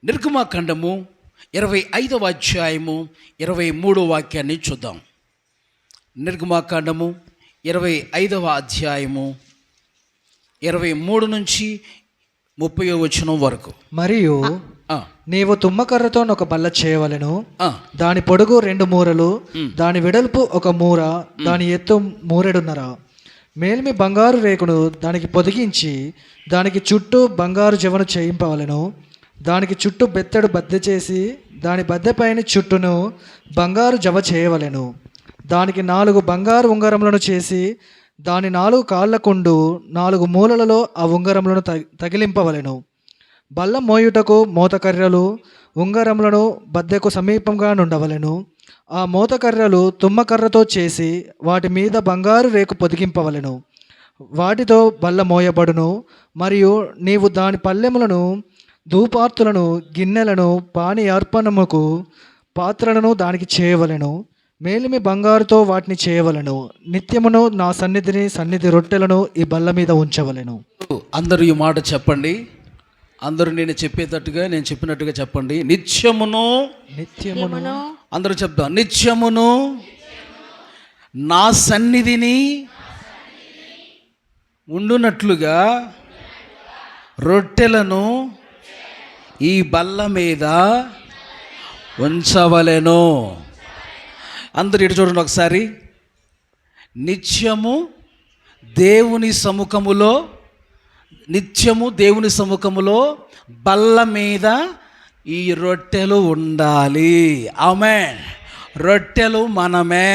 నిర్గమాకాండము 25వ అధ్యాయము 23వ వాక్యాన్ని చూద్దాం. నిర్గమాకాండము 25వ అధ్యాయము 23 నుంచి 30వ వచనం వరకు. మరియు నీవు తుమ్మకర్రతో ఒక బల్ల చేయవలెను. దాని పొడుగు 2 మూరలు, దాని వెడల్పు 1 మూర, దాని ఎత్తు 3 మూరెడున్నర. మేల్మి బంగారు రేకును దానికి పొదిగించి దానికి చుట్టూ బంగారు జవను చేయింపవలెను. దానికి చుట్టూ బెత్తడు బద్దె చేసి దాని బద్దెపైన చుట్టూను బంగారు జవ చేయవలెను. దానికి 4 బంగారు ఉంగరములను చేసి దాని 4 కాళ్ళకుండు 4 మూలలలో ఆ ఉంగరములను తగిలింపవలెను. బల్ల మోయుటకు మోతకర్రలు ఉంగరములను బద్దెకు సమీపంగా నుండవలెను. ఆ మోతకర్రలు తుమ్మకర్రతో చేసి వాటి మీద బంగారు రేకు పొదిగింపవలెను. వాటితో బల్ల మోయబడును. మరియు నీవు దాని పల్లెములను, ధూపార్తులను, గిన్నెలను, పాని అర్పణముకు పాత్రలను దానికి చేయవలెను. మేలిమి బంగారుతో వాటిని చేయవలెను. నిత్యమును నా సన్నిధి రొట్టెలను ఈ బల్ల మీద ఉంచవలెను. అందరూ ఈ మాట చెప్పండి. అందరూ నేను చెప్పేటట్టుగా, నేను చెప్పినట్టుగా చెప్పండి. నిత్యమును అందరూ చెప్తాం. నిత్యమును నా సన్నిధిని ఉండునట్లుగా రొట్టెలను ఈ బల్ల మీద ఉంచవలెను. అందరు ఇటు చూడండి ఒకసారి. నిత్యము దేవుని సముఖములో బల్ల మీద ఈ రొట్టెలు ఉండాలి. ఆమేన్. రొట్టెలు మనమే.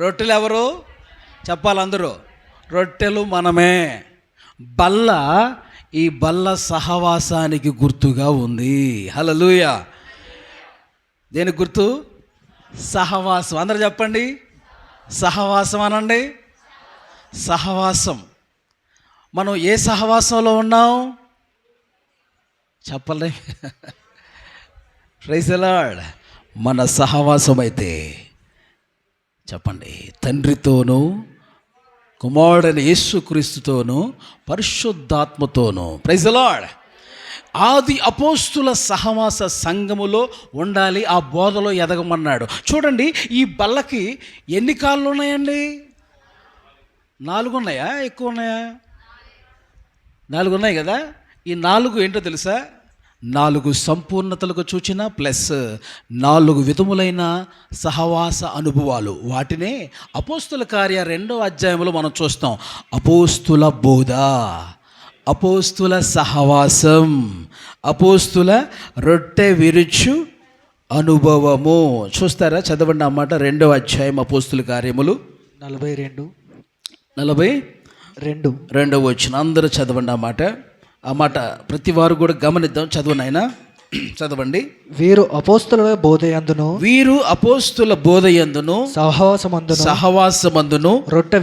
రొట్టెలు ఎవరు చెప్పాలి అందరూ? రొట్టెలు మనమే. ఈ బల్ల సహవాసానికి గుర్తుగా ఉంది. హల్లెలూయా. దేనికి గుర్తు? సహవాసం. అందరూ చెప్పండి. సహవాసం అనండి. సహవాసం. మనం ఏ సహవాసంలో ఉన్నాం చెప్పండి. Praise the Lord. మన సహవాసం అయితే చెప్పండి, తండ్రితోనూ కుమారుడైన యేసుక్రీస్తుతోనూ పరిశుద్ధాత్మతోనూ. Praise the Lord. ఆది అపోస్తుల సహవాస సంఘములో ఉండాలి. ఆ బోధలో ఎదగమన్నాడు. చూడండి, ఈ బల్లకి ఎన్ని కాళ్ళు ఉన్నాయండి? 4 ఉన్నాయా? ఎక్కువ ఉన్నాయా? 4 ఉన్నాయి కదా. ఈ 4 ఏంటో తెలుసా? 4 సంపూర్ణతలకు సూచన ప్లస్ 4 విధములైన సహవాస అనుభవాలు. వాటినే అపోస్తుల కార్య 2వ అధ్యాయంలో మనం చూస్తాం. అపోస్తుల బోధ, అపోస్తుల సహవాసం, అపోస్తుల రొట్టె విరుచు అనుభవము. చూస్తారా? చదవండి అన్నమాట. 2వ అధ్యాయం అపోస్తుల కార్యములు 42 వచ్చిన అందరూ చదవండి అన్నమాట. ఆ మాట ప్రతి వారు కూడా గమనిద్దాం. చదవండి ఆయన, చదవండి. వీరు అపోస్తుల బోధయందును సహవాసమందును రొట్టె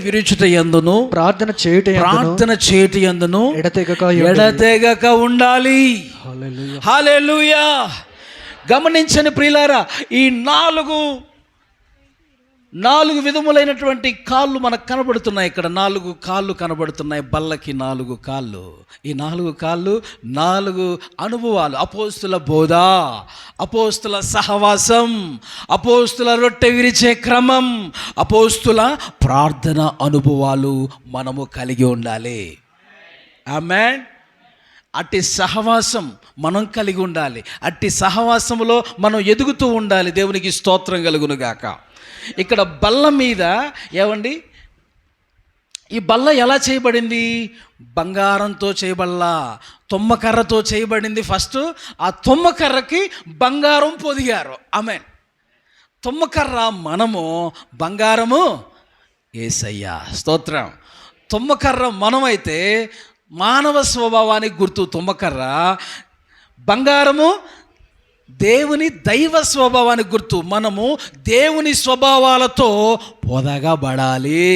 విరుచుట యందును ప్రార్థన చేయుట యందును ఎడతెగక ఉండాలి. హల్లెలూయా. గమనించండి ప్రియులారా, ఈ 4 విధములైనటువంటి కాళ్ళు మనకు కనబడుతున్నాయి. ఇక్కడ 4 కాళ్ళు కనబడుతున్నాయి. బల్లకి 4 కాళ్ళు. ఈ 4 కాళ్ళు 4 అనుభవాలు. అపోస్తుల బోధ, అపోస్తుల సహవాసం, అపోస్తుల రొట్టె విరిచే క్రమం, అపోస్తుల ప్రార్థన అనుభవాలు మనము కలిగి ఉండాలి. ఆమేన్. అట్టి సహవాసం మనం కలిగి ఉండాలి. అట్టి సహవాసములో మనం ఎదుగుతూ ఉండాలి. దేవునికి స్తోత్రం కలుగును గాక. ఇక్కడ బల్ల మీద ఏమండి, ఈ బల్ల ఎలా చేయబడింది? బంగారంతో చేయబడలా, తుమ్మకర్రతో చేయబడింది. ఫస్ట్ ఆ తుమ్మకర్రకి బంగారం పొదిగారు. ఆమేన్. తుమ్మకర్ర మనము, బంగారము యేసయ్య. స్తోత్రం. తుమ్మకర్ర మనమైతే మానవ స్వభావానికి గుర్తు తుమ్మకర్ర, బంగారము దేవుని దైవ స్వభావానికి గుర్తు. మనము దేవుని స్వభావాలతో పొదగబడాలి.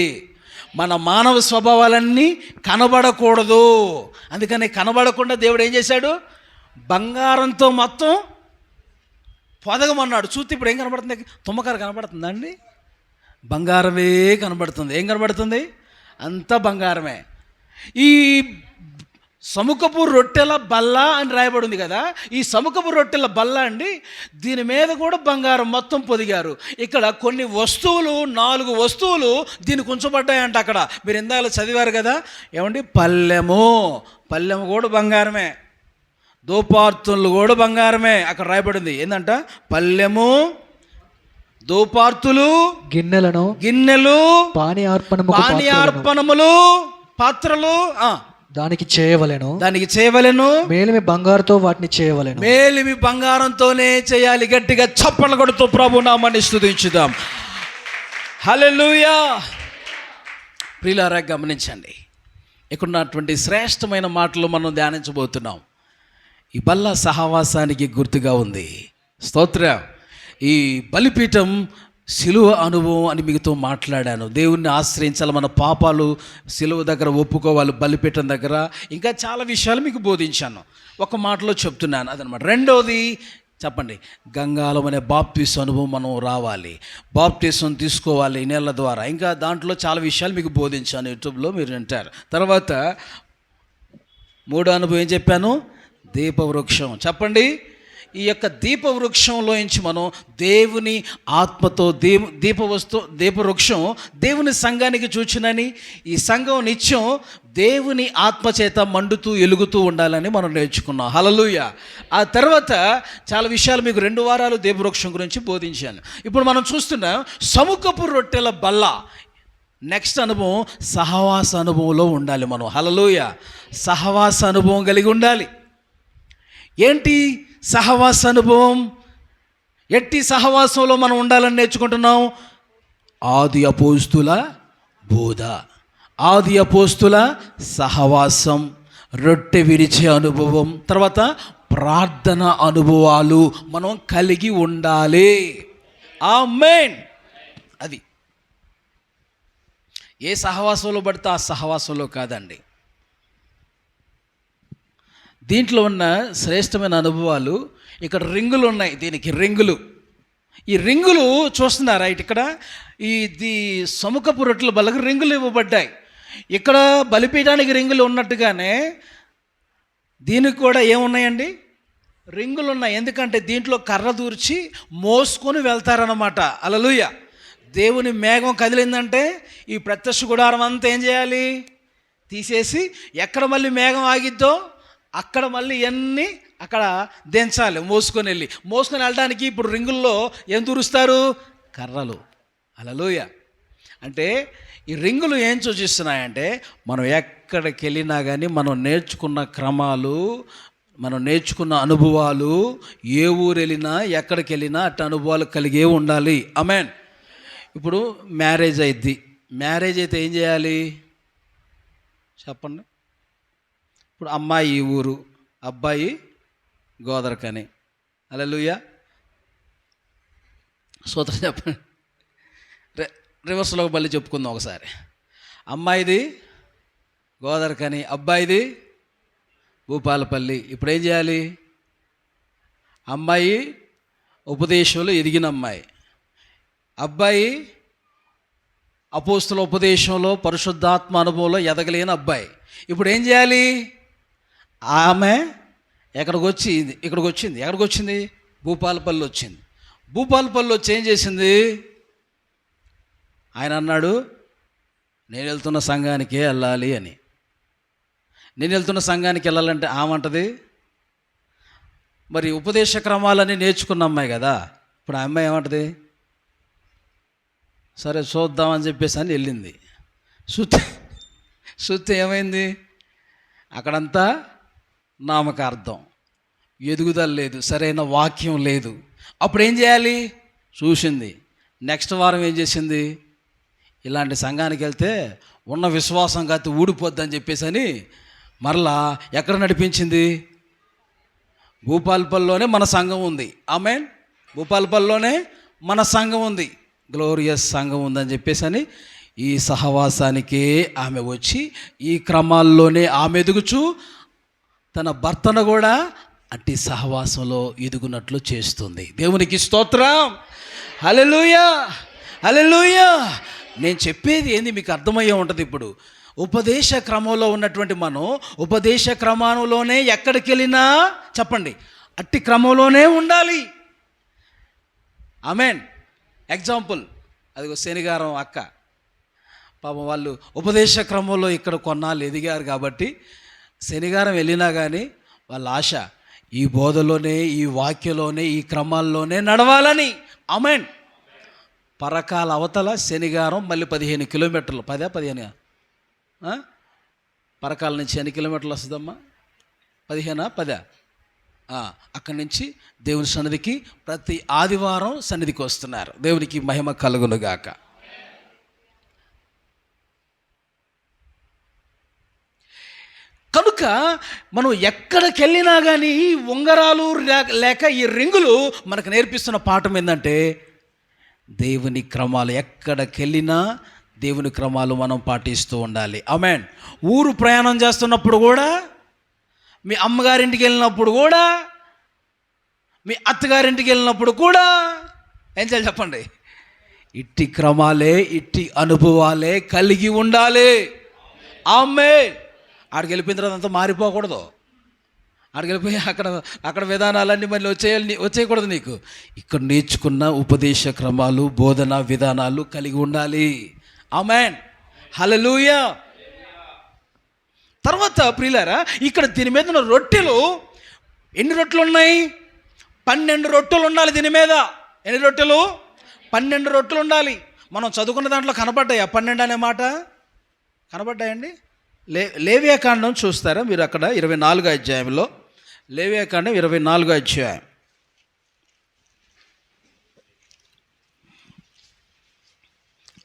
మన మానవ స్వభావాలన్నీ కనబడకూడదు. అందుకని కనబడకుండా దేవుడు ఏం చేశాడు? బంగారంతో మొత్తం పొదగమన్నాడు. చూస్తే ఇప్పుడు ఏం కనబడుతుంది? తుమ్మకర్ర కనబడుతుందా అండి? బంగారమే కనబడుతుంది. ఏం కనబడుతుంది? అంతా బంగారమే. ఈ సముఖపు రొట్టెల బల్ల అని రాయబడి ఉంది కదా. ఈ సముఖపు రొట్టెల బల్ల అండి, దీని మీద కూడా బంగారం మొత్తం పొదిగారు. ఇక్కడ కొన్ని వస్తువులు, 4 వస్తువులు దీనికి ఉంచబడ్డాయంట. అక్కడ మీరు ఇందాక చదివారు కదా, ఏమండి, పల్లెము కూడా బంగారమే, దోపార్తులు కూడా బంగారమే. అక్కడ రాయబడింది ఏంటంట, పల్లెము, దోపార్తులు, గిన్నెలు, పానీయార్పణములు, పాత్రలు దానికి చేయవలెను. మేలిమి బంగారుతో వాటిని చేయవలెను. మేలిమి బంగారంతోనే చేయాలి. గట్టిగా చప్పట్లు కొడుతూ ప్రభు నామాన్ని స్తుతించుదాం. హల్లెలూయా. ప్రియులారా, గమనించండి, ఇక్కడ ఉన్నటువంటి శ్రేష్టమైన మాటలు మనం ధ్యానించబోతున్నాం. ఈ బల్ల సహవాసానికి గుర్తుగా ఉంది. స్తోత్రం. ఈ బలిపీఠం సిలువ అనుభవం అని మీతో మాట్లాడాను. దేవుణ్ణి ఆశ్రయించాలి, మన పాపాలు సిలువ దగ్గర ఒప్పుకోవాలి, బలిపీఠం దగ్గర. ఇంకా చాలా విషయాలు మీకు బోధించాను, ఒక మాటలో చెప్తున్నాను. అదనమాట. రెండోది చెప్పండి, గంగాలం అనే బాప్టిసం అనుభవం మనం రావాలి, బాప్టిసం తీసుకోవాలి నీళ్ళ ద్వారా. ఇంకా దాంట్లో చాలా విషయాలు మీకు బోధించాను, యూట్యూబ్లో మీరు వింటారు. తర్వాత 3వ అనుభవం ఏం చెప్పాను, దీపవృక్షం. చెప్పండి, ఈ యొక్క దీపవృక్షంలో నుంచి మనం దేవుని ఆత్మతో దీపవృక్షం దేవుని సంఘానికి చూచినని, ఈ సంఘం నిత్యం దేవుని ఆత్మ చేత మండుతూ ఎలుగుతూ ఉండాలని మనం నేర్చుకున్నాం. హల్లెలూయా. ఆ తర్వాత చాలా విషయాలు మీకు 2 వారాలు దీపవృక్షం గురించి బోధించాను. ఇప్పుడు మనం చూస్తున్నాం సముఖపు రొట్టెల బల్ల. నెక్స్ట్ అనుభవం సహవాస అనుభవంలో ఉండాలి మనం. హల్లెలూయా. సహవాస అనుభవం కలిగి ఉండాలి. ఏంటి సహవాస అనుభవం? ఎట్టి సహవాసంలో మనం ఉండాలని నేర్చుకుంటున్నాం. ఆది అపోస్తుల బోధ, ఆది అపోస్తుల సహవాసం, రొట్టె విరిచే అనుభవం, తర్వాత ప్రార్థన అనుభవాలు మనం కలిగి ఉండాలి. ఆమేన్. అది ఏ సహవాసంలో పడితే ఆ సహవాసంలో కాదండి. దీంట్లో ఉన్న శ్రేష్టమైన అనుభవాలు, ఇక్కడ రింగులు ఉన్నాయి, దీనికి రింగులు. ఈ రింగులు చూస్తున్నారా, ఇక్కడ ఈ సముఖపు రొట్టెల బలకు రింగులు ఇవ్వబడ్డాయి. ఇక్కడ బలిపీఠానికి రింగులు ఉన్నట్టుగానే దీనికి కూడా ఏమున్నాయండి, రింగులు ఉన్నాయి. ఎందుకంటే దీంట్లో కర్ర దూర్చి మోసుకొని వెళ్తారన్నమాట. హల్లెలూయా. దేవుని మేఘం కదిలిందంటే ఈ ప్రత్యక్ష గుడారం అంతా ఏం చేయాలి, తీసేసి ఎక్కడ మళ్ళీ మేఘం ఆగిద్దో అక్కడ మళ్ళీ ఎన్ని అక్కడ దించాలి, మోసుకొని వెళ్ళడానికి. ఇప్పుడు రింగుల్లో ఏం తురుస్తారు, కర్రలు. హల్లెలూయా. అంటే ఈ రింగులు ఏం సూచిస్తున్నాయంటే, మనం ఎక్కడికి వెళ్ళినా కానీ మనం నేర్చుకున్న క్రమాలు, మనం నేర్చుకున్న అనుభవాలు, ఏ ఊరు వెళ్ళినా ఎక్కడికి వెళ్ళినా అటు అనుభవాలు కలిగే ఉండాలి. ఆమేన్. ఇప్పుడు మ్యారేజ్ అయింది. మ్యారేజ్ అయితే ఏం చేయాలి చెప్పండి. ఇప్పుడు అమ్మాయి ఈ ఊరు, అబ్బాయి గోదరకని. హల్లెలూయా. సూత్రం చెప్పండి. రివర్స్లో మళ్ళీ చెప్పుకుందాం ఒకసారి. అమ్మాయిది గోదరకని, అబ్బాయిది భూపాలపల్లి. ఇప్పుడు ఏం చేయాలి, అమ్మాయి ఉపదేశంలో ఎదిగిన అమ్మాయి, అబ్బాయి అపోస్తుల ఉపదేశంలో పరిశుద్ధాత్మ అనుభవంలో ఎదగలేని అబ్బాయి. ఇప్పుడు ఏం చేయాలి, ఆమె ఇక్కడికి వచ్చింది, భూపాలపల్లి వచ్చింది. భూపాలపల్లి వచ్చి ఏం చేసింది, ఆయన అన్నాడు నేను వెళ్తున్న సంఘానికే వెళ్ళాలి అని. నేను వెళ్తున్న సంఘానికి వెళ్ళాలంటే ఆమంటది, మరి ఉపదేశ క్రమాలన్నీ నేర్చుకున్న అమ్మాయి కదా. ఇప్పుడు ఆ అమ్మాయి ఏమంటది, సరే చూద్దామని చెప్పేసి అని వెళ్ళింది. చూస్తే ఏమైంది, అక్కడంతా నామకార్థం, ఎదుగుదల లేదు, సరైన వాక్యం లేదు. అప్పుడు ఏం చేయాలి, చూసింది. నెక్స్ట్ వారం ఏం చేసింది, ఇలాంటి సంఘానికి వెళ్తే ఉన్న విశ్వాసం కాదు ఊడిపోద్దని చెప్పేసి అని మరలా ఎక్కడ నడిపించింది, భూపాలపల్లిలోనే మన సంఘం ఉంది. ఆమేన్. భూపాలపల్లిలోనే మన సంఘం ఉంది, గ్లోరియస్ సంఘం ఉందని చెప్పేసి అని ఈ సహవాసానికే ఆమె వచ్చి ఈ క్రమాల్లోనే ఆమె ఎదుగుచూ తన భర్తను కూడా అట్టి సహవాసంలో ఎదుగునట్లు చేస్తుంది. దేవునికి స్తోత్రం. హల్లెలూయా. హల్లెలూయా. నేను చెప్పేది ఏంది మీకు అర్థమయ్యే ఉంటుంది. ఇప్పుడు ఉపదేశ క్రమంలో ఉన్నటువంటి మనం ఉపదేశ క్రమంలోనే ఎక్కడికి వెళ్ళినా చెప్పండి అట్టి క్రమంలోనే ఉండాలి. ఆమేన్. ఎగ్జాంపుల్, అదిగో శనిగారం అక్క పాపం వాళ్ళు ఉపదేశ క్రమంలో ఇక్కడ కొన్నాళ్ళు ఎదిగారు కాబట్టి శనిగారం వెళ్ళినా కానీ వాళ్ళ ఆశ ఈ బోధలోనే, ఈ వాక్యలోనే, ఈ క్రమాల్లోనే నడవాలని. ఆమేన్. పరకాల అవతల శనిగారం మళ్ళీ 15 కిలోమీటర్లు, 15 పరకాల నుంచి ఎన్ని కిలోమీటర్లు వస్తుందమ్మా? 15 అక్కడి నుంచి దేవుని సన్నిధికి ప్రతి ఆదివారం సన్నిధికి వస్తున్నారు. దేవునికి మహిమ కలుగునుగాక. కనుక మనం ఎక్కడికి వెళ్ళినా కానీ ఈ ఉంగరాలు లేక ఈ రింగులు మనకు నేర్పిస్తున్న పాఠం ఏంటంటే దేవుని క్రమాలు, ఎక్కడికి వెళ్ళినా దేవుని క్రమాలు మనం పాటిస్తూ ఉండాలి. ఆమేన్. ఊరు ప్రయాణం చేస్తున్నప్పుడు కూడా, మీ అమ్మగారింటికి వెళ్ళినప్పుడు కూడా, మీ అత్తగారింటికి వెళ్ళినప్పుడు కూడా ఏం చేయాలి చెప్పండి? ఇట్టి క్రమాలే, ఇట్టి అనుభవాలే కలిగి ఉండాలి. ఆమేన్. ఆడికి వెళ్ళిపోయిన తర్వాత అంతా మారిపోకూడదు. ఆడికి వెళ్ళిపోయి అక్కడ విధానాలన్నీ మళ్ళీ వచ్చేయకూడదు. నీకు ఇక్కడ నేర్చుకున్న ఉపదేశ క్రమాలు, బోధన విధానాలు కలిగి ఉండాలి. ఆమేన్. హల్లెలూయా. తర్వాత ప్రియులారా, ఇక్కడ దీని మీద ఉన్న రొట్టెలు ఎన్ని రొట్టెలు ఉన్నాయి? 12 రొట్టెలు ఉండాలి దీని మీద. ఎన్ని రొట్టెలు? 12 రొట్టెలు ఉండాలి. మనం చదువుకున్న దాంట్లో కనపడ్డాయా 12 అనే మాట? కనపడ్డాయండి? లేవియాకాండం చూస్తారా మీరు? అక్కడ 24వ అధ్యాయంలో, లేవియాకాండం 24వ అధ్యాయం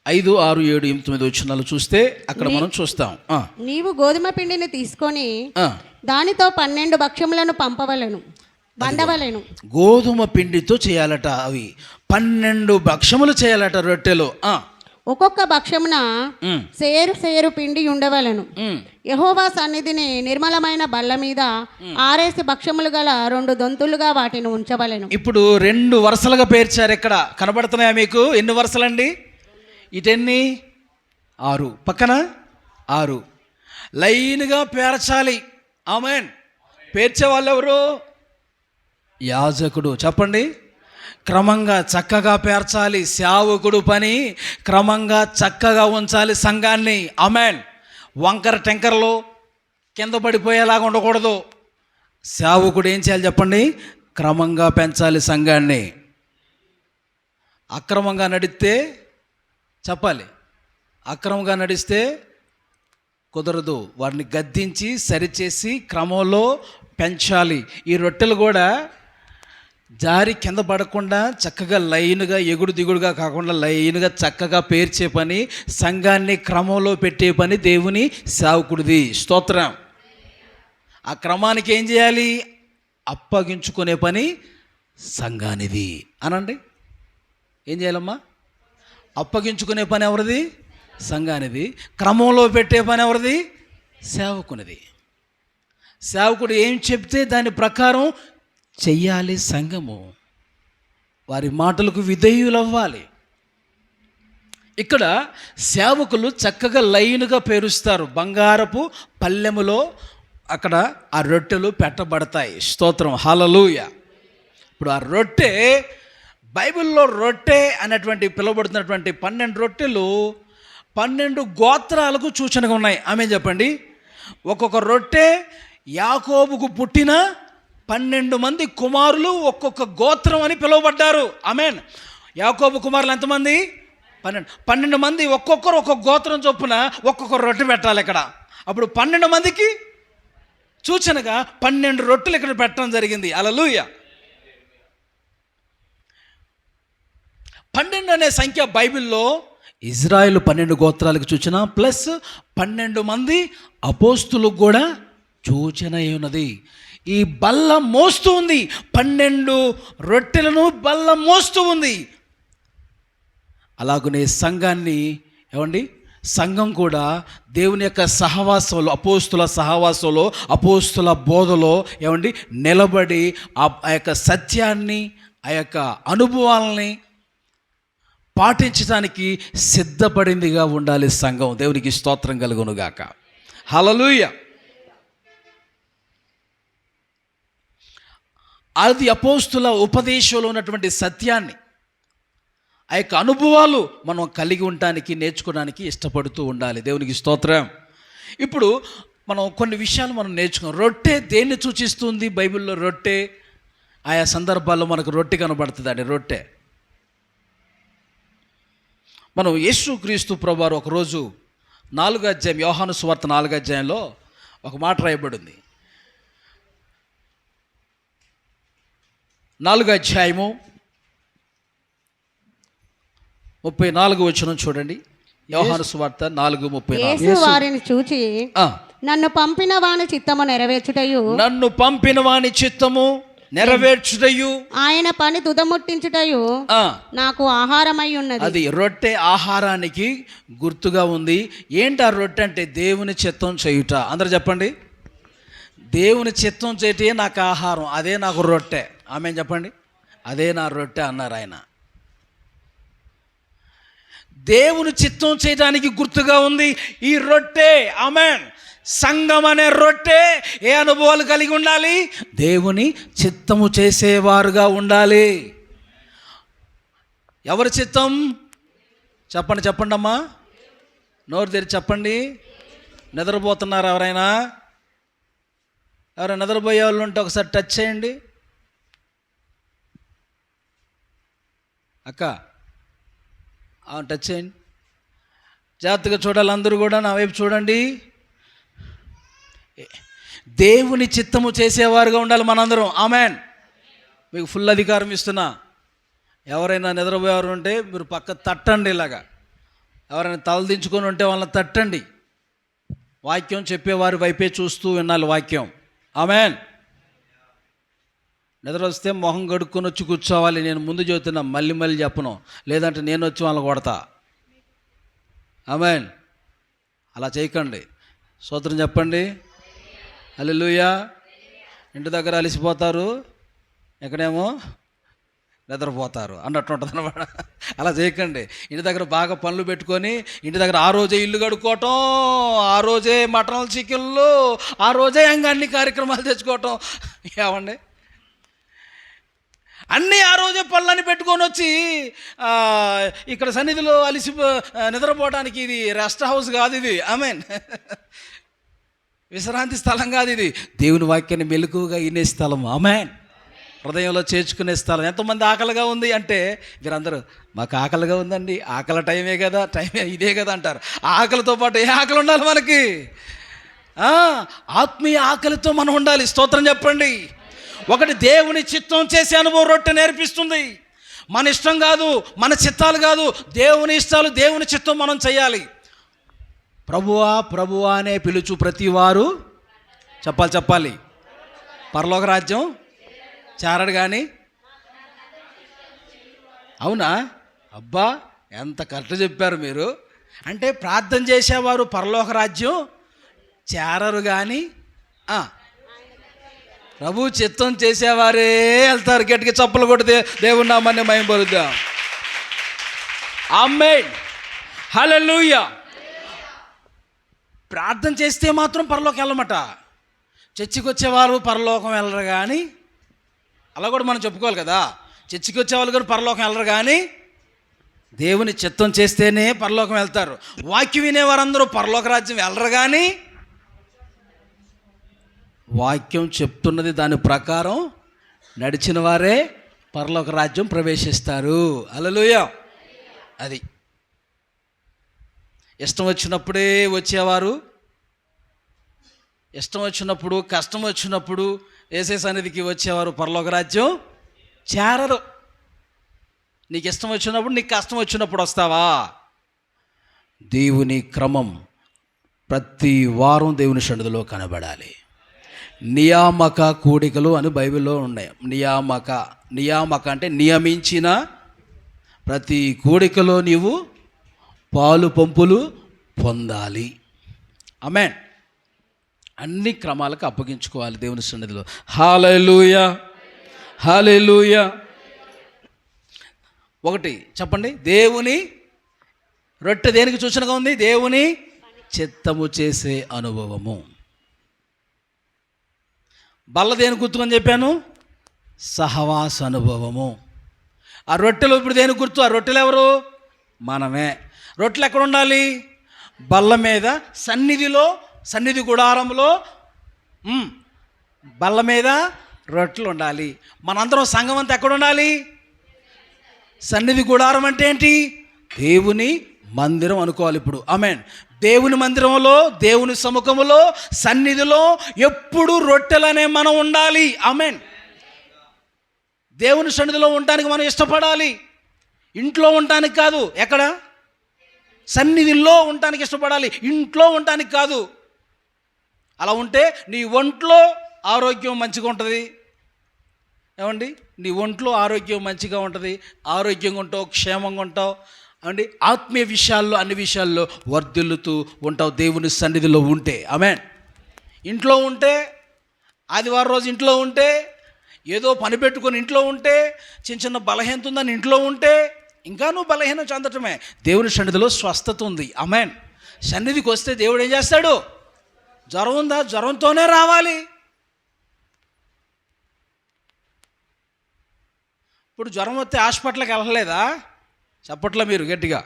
5, 6, 7, 8, 9 వచనాలు చూస్తే అక్కడ మనం చూస్తాం. నీవు గోధుమ పిండిని తీసుకొని దానితో 12 భక్ష్యములను వండవలెను. గోధుమ పిండితో చేయాలట. అవి 12 భక్ష్యములు చేయాలట రొట్టెలు. ఒక్కొక్క భక్ష్యమున సేరు పిండి ఉండవలను. యెహోవా సన్నిధిని నిర్మలమైన బల్ల మీద 6 భక్ష్యములు గల 2 దొంతులుగా వాటిని ఉంచవలెను. ఇప్పుడు 2 వరుసలుగా పేర్చారు. ఇక్కడ కనబడుతున్నాయా మీకు? ఎన్ని వరుసలండి? ఇటెన్ని? 6, పక్కన 6 లైన్గా పేర్చాలి. ఆమేన్. పేర్చే వాళ్ళు ఎవరు? యాజకుడు. చెప్పండి. క్రమంగా చక్కగా పేర్చాలి. సేవకుడు పని క్రమంగా చక్కగా ఉంచాలి సంఘాన్ని. ఆమేన్. వంకర టెంకర్లు కింద పడిపోయేలాగా ఉండకూడదు. సేవకుడు ఏం చేయాలి చెప్పండి? క్రమంగా పెంచాలి సంఘాన్ని. అక్రమంగా నడిస్తే చెప్పాలి, అక్రమంగా నడిస్తే కుదరదు. వారిని గద్దించి సరిచేసి క్రమంలో పెంచాలి. ఈ రొట్టెలు కూడా జారి కింద పడకుండా చక్కగా లైన్గా, ఎగుడు దిగుడుగా కాకుండా లైన్గా చక్కగా పేర్చే పని, సంఘాన్ని క్రమంలో పెట్టే పని దేవుని సేవకుడిది. స్తోత్రం. ఆ క్రమానికి ఏం చేయాలి? అప్పగించుకునే పని సంఘానిది అనండి. ఏం చేయాలమ్మా? అప్పగించుకునే పని ఎవరిది? సంఘానిది. క్రమంలో పెట్టే పని ఎవరిది? సేవకునిది. సేవకుడు ఏం చెప్తే దాని ప్రకారం చెయ్యాలి సంఘము. వారి మాటలకు విధేయులవ్వాలి. ఇక్కడ సేవకులు చక్కగా లైన్గా పేరుస్తారు. బంగారపు పల్లెములో అక్కడ ఆ రొట్టెలు పెట్టబడతాయి. స్తోత్రం. హల్లెలూయా. ఇప్పుడు ఆ రొట్టె, బైబిల్లో రొట్టె అనేటువంటి పిలువబడుతున్నటువంటి 12 రొట్టెలు 12 గోత్రాలకు సూచనగా ఉన్నాయి. ఆమేన్ చెప్పండి. ఒక్కొక్క రొట్టె యాకోబుకు పుట్టిన 12 మంది కుమారులు ఒక్కొక్క గోత్రం అని పిలువబడ్డారు. ఆమేన్. యాకోబు కుమారులు ఎంతమంది? 12 మంది. ఒక్కొక్కరు ఒక్కొక్క గోత్రం చొప్పున ఒక్కొక్క రొట్టె పెట్టాలి ఇక్కడ. అప్పుడు 12 మందికి సూచనగా 12 రొట్టెలు ఇక్కడ పెట్టడం జరిగింది. హల్లెలూయా. 12 అనే సంఖ్య బైబిల్లో ఇజ్రాయెల్ 12 గోత్రాలకు సూచన, ప్లస్ 12 మంది అపోస్తులకు కూడా సూచన ఉన్నది. ఈ బల్ల మోస్తూ ఉంది. 12 రొట్టెలను బల్ల మోస్తూ ఉంది. అలాగనే సంఘాన్ని ఏమండి, సంఘం కూడా దేవుని యొక్క సహవాసంలో, అపోస్తుల సహవాసంలో, అపోస్తుల బోధలో ఏమండి నిలబడి ఆ యొక్క సత్యాన్ని, ఆ యొక్క అనుభవాలని పాటించడానికి సిద్ధపడిందిగా ఉండాలి సంఘం. దేవునికి స్తోత్రం కలుగునుగాక. హల్లెలూయా. అది అపోస్తుల ఉపదేశంలో ఉన్నటువంటి సత్యాన్ని, ఆ యొక్క అనుభవాలు మనం కలిగి ఉండటానికి, నేర్చుకోవడానికి ఇష్టపడుతూ ఉండాలి. దేవునికి స్తోత్రం. ఇప్పుడు మనం కొన్ని విషయాలు మనం నేర్చుకున్నాం. రొట్టె దేన్ని సూచిస్తుంది బైబిల్లో? రొట్టె ఆయా సందర్భాల్లో మనకు రొట్టె కనబడుతుంది అండి. రొట్టె మనం యేసుక్రీస్తు ప్రభువారు ఒకరోజు 4వ అధ్యాయం, యోహాను సువార్త 4వ అధ్యాయంలో ఒక మాట రాయబడింది. 4వ అధ్యాయము 34వ వచనం చూడండి. యోహాను సువార్త 4:34. యేసు వారిని చూచి, నన్ను పంపిన వాని చిత్తము నెరవేర్చుటయు, నన్ను పంపిన వాని చిత్తము నెరవేర్చుటయు, ఆయన పని తుదముట్టించుటయు నాకు ఆహారమై ఉన్నది. అది రొట్టె ఆహారానికి గుర్తుగా ఉంది. ఏంటి ఆ రొట్టె అంటే? దేవుని చిత్తం చేయుట. అందరూ చెప్పండి. దేవుని చిత్తం చేయటే నాకు ఆహారం, అదే నాకు రొట్టె. ఆమె చెప్పండి. అదే నా రొట్టె అన్నారు ఆయన. దేవుని చిత్తం చేయడానికి గుర్తుగా ఉంది ఈ రొట్టె. ఆమేన్. సంఘం అనే రొట్టె ఏ అనుభవాలు కలిగి ఉండాలి? దేవుని చిత్తము చేసేవారుగా ఉండాలి. ఎవరి చిత్తం? చెప్పండి, చెప్పండి అమ్మా, నోరు తెరిచి చెప్పండి. నిద్రపోతున్నారు ఎవరైనా? ఎవరైనా నిద్రపోయే వాళ్ళు ఉంటే ఒకసారి టచ్ చేయండి. అక్క టచ్ చేయండి. జాగ్రత్తగా చూడాలి. అందరూ కూడా నా వైపు చూడండి. దేవుని చిత్తము చేసేవారుగా ఉండాలి మనందరం. ఆమెన్. మీకు ఫుల్ అధికారం ఇస్తున్నా. ఎవరైనా నిద్రపోయేవారు ఉంటే మీరు పక్క తట్టండి. ఇలాగా ఎవరైనా తలదించుకొని ఉంటే వాళ్ళని తట్టండి. వాక్యం చెప్పేవారి వైపే చూస్తూ వినాలి వాక్యం. ఆమెన్. నిద్ర వస్తే మొహం కడుక్కొని వచ్చి కూర్చోవాలి. నేను ముందు చెబుతున్నా, మళ్ళీ మళ్ళీ చెప్పను, లేదంటే నేను వచ్చి వాళ్ళని కొడతా. ఆమెన్. అలా చేయకండి. స్తోత్రం చెప్పండి. హల్లెలూయా. ఇంటి దగ్గర అలసిపోతారు, ఎక్కడేమో నిద్రపోతారు అన్నట్టు ఉంటుంది అన్నమాట. అలా చేయకండి. ఇంటి దగ్గర బాగా పనులు పెట్టుకొని ఇంటి దగ్గర ఆ రోజే ఇల్లు కడుక్కోవటం, ఆ రోజే మటన్లు, చికెన్లు, ఆ రోజే ఇంకా అన్ని కార్యక్రమాలు తెచ్చుకోవటం. ఏమండి, అన్నీ ఆ రోజే పనులని పెట్టుకొని వచ్చి ఇక్కడ సన్నిధిలో నిద్రపోవడానికి ఇది రెస్ట్ హౌస్ కాదు, ఇది ఆమెన్ విశ్రాంతి స్థలం కాదు, ఇది దేవుని వాక్యాన్ని మెలకువగా వినే స్థలం. ఆమెన్. హృదయంలో చేర్చుకునే స్థలం. ఎంతమంది ఆకలిగా ఉంది అంటే మీరందరూ మాకు ఆకలిగా ఉందండి, ఆకలి టైమే కదా, టైమే ఇదే కదా అంటారు. ఆకలితో పాటు ఏ ఆకలి ఉండాలి మనకి? ఆత్మీయ ఆకలితో మనం ఉండాలి. స్తోత్రం చెప్పండి. ఒకటి, దేవుని చిత్తం చేసే అనుభవం రొట్టె నేర్పిస్తుంది. మన ఇష్టం కాదు, మన చిత్తాలు కాదు, దేవుని ఇష్టాలు, దేవుని చిత్తం మనం చేయాలి. ప్రభువా ప్రభువా అనే పిలుచు ప్రతి వారు చెప్పాలి పరలోక రాజ్యం చేరడు కానీ. అవునా? అబ్బా, ఎంత కరెక్ట్ చెప్పారు మీరు. అంటే ప్రార్థన చేసేవారు పరలోక రాజ్యం చేరరు కానీ ప్రభు చిత్తం చేసేవారే వెళ్తారు. గట్టిగా చప్పలు కొడితే దేవుని నామాన్ని మహిమపరుద్దాం. ఆమేన్. హల్లెలూయా. ప్రార్థన చేస్తే మాత్రం పరలోకం వెళ్ళమట. చర్చికి వచ్చేవారు పరలోకం వెళ్ళరు కానీ, అలా కూడా మనం చెప్పుకోవాలి కదా. చర్చికి వచ్చేవాళ్ళు కూడా పరలోకం వెళ్ళరు కానీ దేవుని చిత్తం చేస్తేనే పరలోకం వెళ్తారు. వాక్యం వినేవారందరూ పరలోక రాజ్యం వెళ్ళరు కానీ వాక్యం చెప్తున్నది దాని ప్రకారం నడిచిన వారే పరలోక రాజ్యం ప్రవేశిస్తారు. హల్లెలూయా. అది ఇష్టం వచ్చినప్పుడే వచ్చేవారు, ఇష్టం వచ్చినప్పుడు, కష్టం వచ్చినప్పుడు యేసయ్య సన్నిధికి వచ్చేవారు పరలోక రాజ్యం చేరరు. నీకు ఇష్టం వచ్చినప్పుడు, నీకు కష్టం వచ్చినప్పుడు వస్తావా? దేవుని క్రమం ప్రతి వారం దేవుని సన్నిధిలో కనబడాలి. నియామక కూడికలు అని బైబిల్లో ఉన్నాయి. నియామక అంటే నియమించిన ప్రతి కూడికలో నీవు పాలు పంపులు పొందాలి. ఆమేన్. అన్ని క్రమాలకు అప్పగించుకోవాలి దేవుని సన్నిధిలో. హల్లెలూయా, హల్లెలూయా. ఒకటి చెప్పండి, దేవుని రొట్టె దేనికి సూచనగా ఉంది? దేవుని చిత్తము చేసే అనుభవము. బల్ల దేనికి గుర్తుని చెప్పాను? సహవాస అనుభవము. ఆ రొట్టెలు ఇప్పుడు దేనికి గుర్తు? ఆ రొట్టెలు ఎవరు? మనమే. రొట్టెలు ఎక్కడ ఉండాలి? బల్ల మీద, సన్నిధి గుడారంలో బల్ల మీద రొట్టెలు ఉండాలి. మనందరం సంఘం అంతా ఎక్కడ ఉండాలి? సన్నిధి గుడారం అంటే ఏంటి? దేవుని మందిరం అనుకోవాలి ఇప్పుడు. ఆమేన్. దేవుని మందిరంలో, దేవుని సముఖములో, సన్నిధిలో ఎప్పుడు రొట్టెలనే మనం ఉండాలి. ఆమేన్. దేవుని సన్నిధిలో ఉండడానికి మనం ఇష్టపడాలి. ఇంట్లో ఉండడానికి కాదు. ఎక్కడ? సన్నిధిలో ఉండడానికి ఇష్టపడాలి, ఇంట్లో ఉండడానికి కాదు. అలా ఉంటే నీ ఒంట్లో ఆరోగ్యం మంచిగా ఉంటుంది. ఏమండి? నీ ఒంట్లో ఆరోగ్యం మంచిగా ఉంటుంది, ఆరోగ్యంగా ఉంటావు, క్షేమంగా ఉంటావు. ఏమండి? ఆత్మీయ విషయాల్లో, అన్ని విషయాల్లో వర్ధిల్లుతూ ఉంటావు దేవుని సన్నిధిలో ఉంటే. ఆమేన్. ఇంట్లో ఉంటే, ఆదివారం రోజు ఇంట్లో ఉంటే, ఏదో పని పెట్టుకొని ఇంట్లో ఉంటే, చిన్న బలహీనత ఉందని ఇంట్లో ఉంటే ఇంకా నువ్వు బలహీనం చెందటమే. దేవుని సన్నిధిలో స్వస్థత ఉంది. ఆమేన్. సన్నిధికి వస్తే దేవుడు ఏం చేస్తాడు? జ్వరం ఉందా? జ్వరంతోనే రావాలి. ఇప్పుడు జ్వరం వస్తే హాస్పిటల్కి వెళ్ళలేదా? చెప్పట్లా మీరు గట్టిగా.